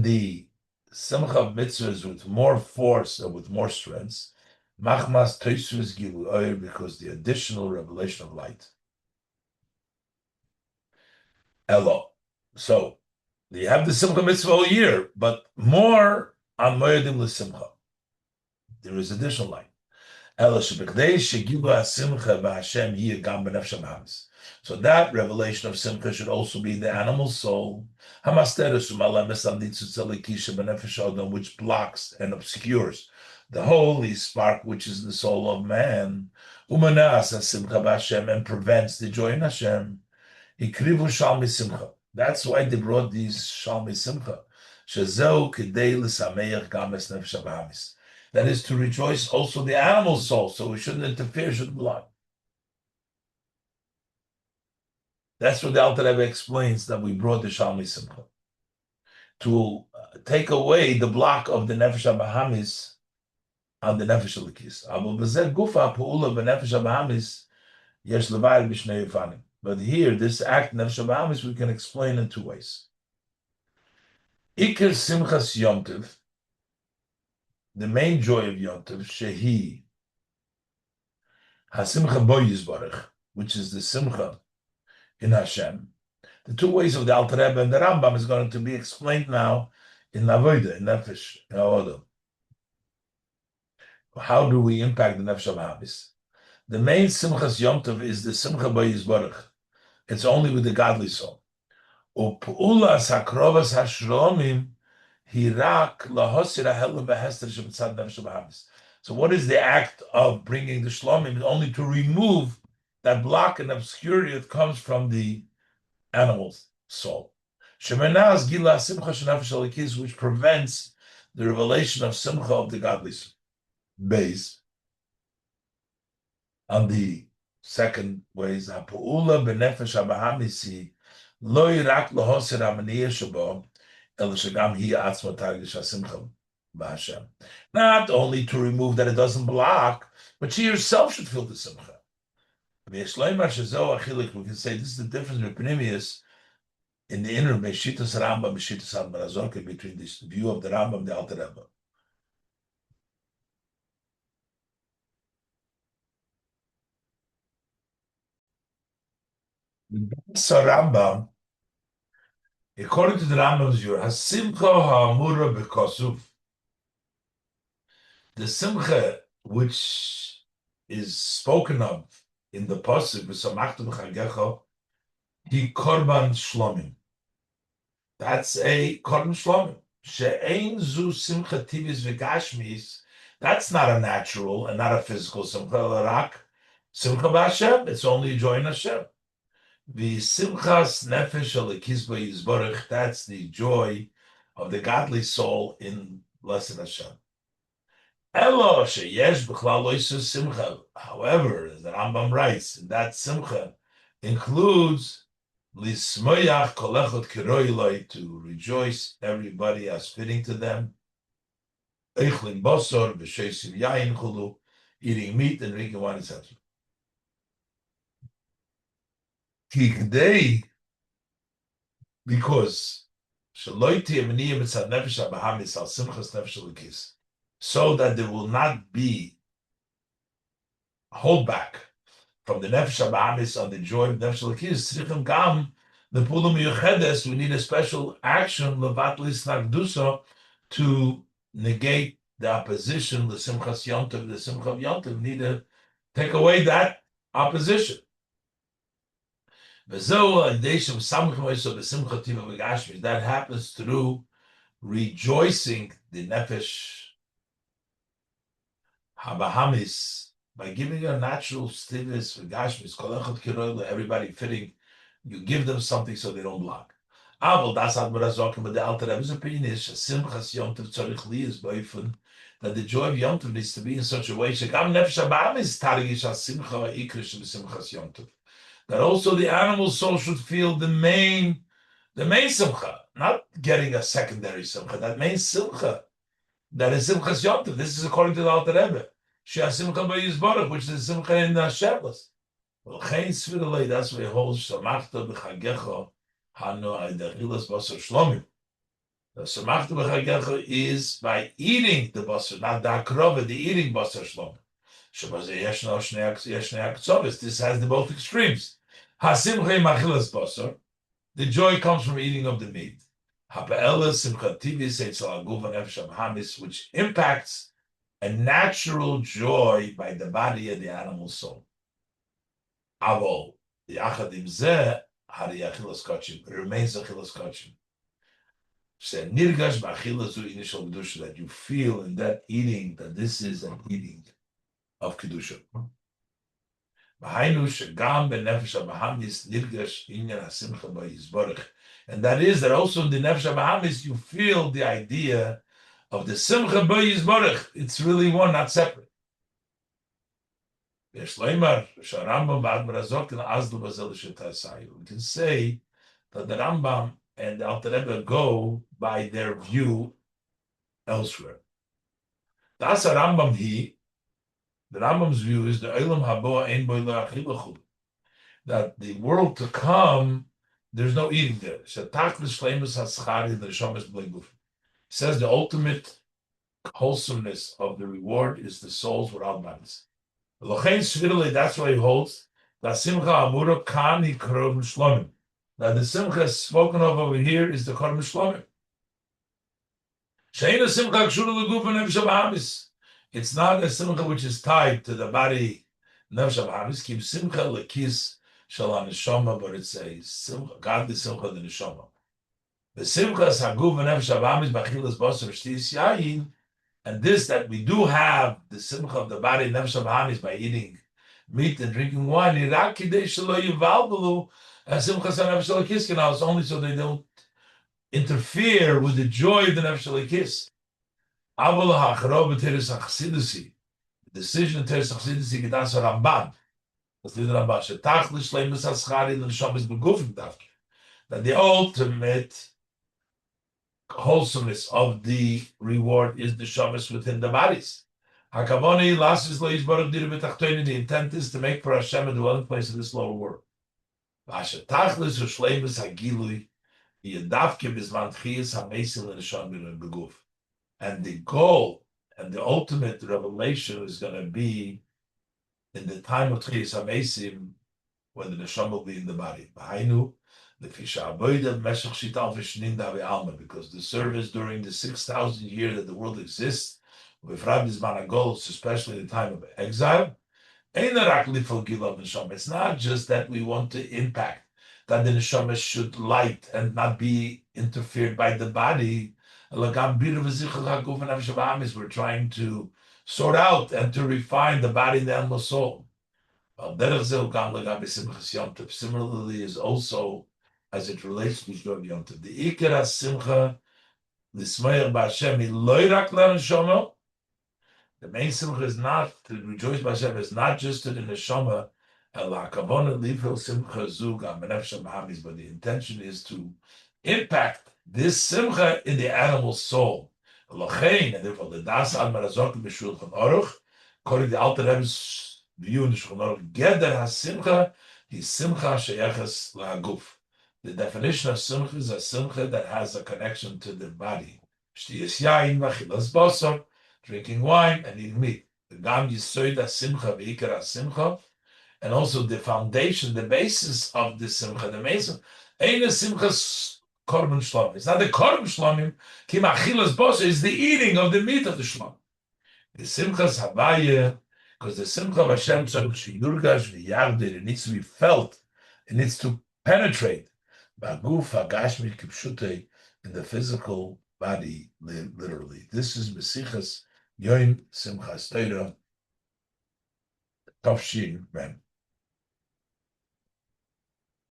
A: the simcha of mitzvahs with more force and with more strength, machmas toisvus gilu oyer, because the additional revelation of light. Elo. So you have the simcha mitzvah all year, but more on moedim l'simcha. There is additional light. So that revelation of simcha should also be in the animal soul, which blocks and obscures the holy spark which is the soul of man, and prevents the joy in Hashem. That's why they brought these shalmei simcha. That is to rejoice also the animal soul, so we shouldn't interfere, shouldn't block. That's what the Alter Rebbe explains, that we brought the Shalmei Simcha to take away the block of the Nefesh HaBahamis on the nefesh alikis. Abu b'zeh gufa pu'ula b'nefesh habahamis yesh levayel b'shnei yifanim. But here, this act nefesh habahamis we can explain in two ways. Ikir simchas Yom Tov, the main joy of Yom Tov, shehi hasimcha bo yizbarach, which is the simcha in Hashem. The two ways of the Alter Rebbe and the Rambam is going to be explained now in Avodah, in Nefesh, in Avodah. How do we impact the Nefesh HaBahamis? The main Simchas Yom Tov is the Simcha Bo Yizbarach. It's only with the godly soul. U'pu'ulas hakrovas hashromim hirak lahosir ha'helim v'hester shebetzad Nefesh HaBahamis. So what is the act of bringing the shlomim? Only to remove that block and obscurity that comes from the animal's soul. Shemenaz gila simcha shenafesh alikis, which prevents the revelation of simcha of the godly base. On the second ways, hapu'ula benefesh habahamisi lo yirak lahoser hamaniyah shabo el shagam hi atzma targish hasimcha b'Hashem. Not only to remove that it doesn't block, but she herself should feel the simcha. We can say this is the difference between Pnimius in the inner Meshitas Rambam, Meshitas Al-Marazorke, between this view of the Rambam and the Alter Rebbe. So Rambam, according to the Rambam's view, Hasimcha Ha'amura B'Kosuf, the Simcha which is spoken of in the Pasuk, V'samachtu B'chagecha, Hi Korban Shlomim. That's a Korban Shlomim. She'ein zu Simcha Tivis V'Gashmis. That's not a natural and not a physical Simcha. L'rak Simcha B'Hashem. It's only a joy in Hashem. The Simchas Nefesh Alikis B'Yizborich. That's the joy of the godly soul in blessed Hashem. Elo sheyesh b'chlal loisus simcha. However, as the Rambam writes, that simcha includes lismoyach kolechot kiroiloi, to rejoice everybody as fitting to them. Eichlin bosor v'sheisim yayin chulu, eating meat and drinking wine, etc. Kikdei, because shaloiti emeniyim etzad nefesh habahamis al simchas nefesh alikis, so that there will not be holdback from the nefesh habahamis on the joy of nefesh alikis. Tzrichim gam the pulum yuchedes. We need a special action levat lisnagduso to negate the opposition. The simchas Yom Tov, the simcha of Yom Tov, need to take away that opposition. That happens through rejoicing the nefesh habahamis by giving a natural stillness for gashmis, everybody fitting. You give them something so they don't block. But the Alter Rebbe's opinion is that the joy of Yom Tov needs to be in such a way that also the animal soul should feel the main simcha, not getting a secondary simcha, that main simcha, that is simchas Yom Tov. This is according to the Alter Rebbe. Simcha b'Yizbarach, which is simcha in Shevlas. Well, that's why it holds samachta b'chagecha hanu aidachilas basar shlomim. The samachta b'chagecha is by eating the basar, not the akrova, the eating basar shlomim. This has the both extremes. Hasimcha machilas basar, the joy comes from eating of the meat. Which impacts a natural joy by the body and the animal soul. Avol, yachadim zeh, hari achilas kachim, it remains achilas kachim. Say nirgash b'achilas zu initial kedusha, that you feel in that eating that this is an eating of kedusha. B'hainu shegam b'nefesh habahamis nirgash inyan hasimcha b'yizborach, and that is that also in the nefesh habahamis you feel the idea of the simcha b'yizborach. It's really one, not separate. We can say that the Rambam and the Alter Rebbe go by their view elsewhere. That's a Rambam he. The Rambam's view is the Olam Haba Ein Bo Achilachu, that the world to come, there's no eating there. Shetach l'shleimus haschari l'shamas b'leguf. Says the ultimate wholesomeness of the reward is the souls without bodies. Lochein shvirle, that's why he holds that simcha amura kan hikrov shlomim. Now the simcha spoken of over here is the korban shlomim. Sheina simcha kshura leguf and nefesh habahamis. It's not a simcha which is tied to the body nefesh habahamis. Keep simcha lekis shalom neshama, but it's a simcha, godly simcha the neshama. The simcha saguf and nefesh habahamis bachilas basar shtis yayin. And this, that we do have the simcha of the body, nefesh habahamis, by eating meat and drinking wine, it's only so they don't interfere with the joy of the nefesh halakis. The decision in Teres Chassidus gedas Ramban. Das ist der Ramban. Shetachlis shleimus haschari l'shamas begufim davke. That the ultimate wholesomeness of the reward is the shamas within the bodies. Hakavoni lasis leis baruch dir betachtoin. The intent is to make for Hashem a dwelling place in this lower world. Vashetachlis u'shleimus hagilui yedavke bizman tchiyas hamesil l'shamim beguf. And the goal and the ultimate revelation is going to be in the time of tchiyas hamesim, when the neshama will be in the body. Because the service during the 6,000 years that the world exists, with Rabbi's Managolos, especially in the time of exile, it's not just that we want to impact, that the neshama should light and not be interfered by the body. We're trying to sort out and to refine the body and the animal soul. Similarly, is also as it relates to Yom Tov. The Ikar Simcha, l'smayach b'Hashem, loyrak l'neshama. The main simcha is not to rejoice b'Hashem, is not just to the neshama, but the intention is to impact this simcha in the animal soul. And therefore, the das al marazok b'shulchan aruch, according to the Alter Rebbe's view in the Shulchan Aruch, geder hasimcha, is simcha sheyeches la'aguf. The definition of simcha is a simcha that has a connection to the body. Shtiyas yain, machilas basar, drinking wine and eating meat. The gam yisoid simcha ve'ikar simcha, and also the foundation, the basis of the simcha, the mason. Ein simcha's korban shlomim. It's not the korban shlomim. Ki machilas basar is the eating of the meat of the shlom. The simcha's havaya, because the simcha of Hashem, it needs to be felt. It needs to penetrate. In the physical body, literally. This is Sichos Yom Simchas Torah Tafshin Mem.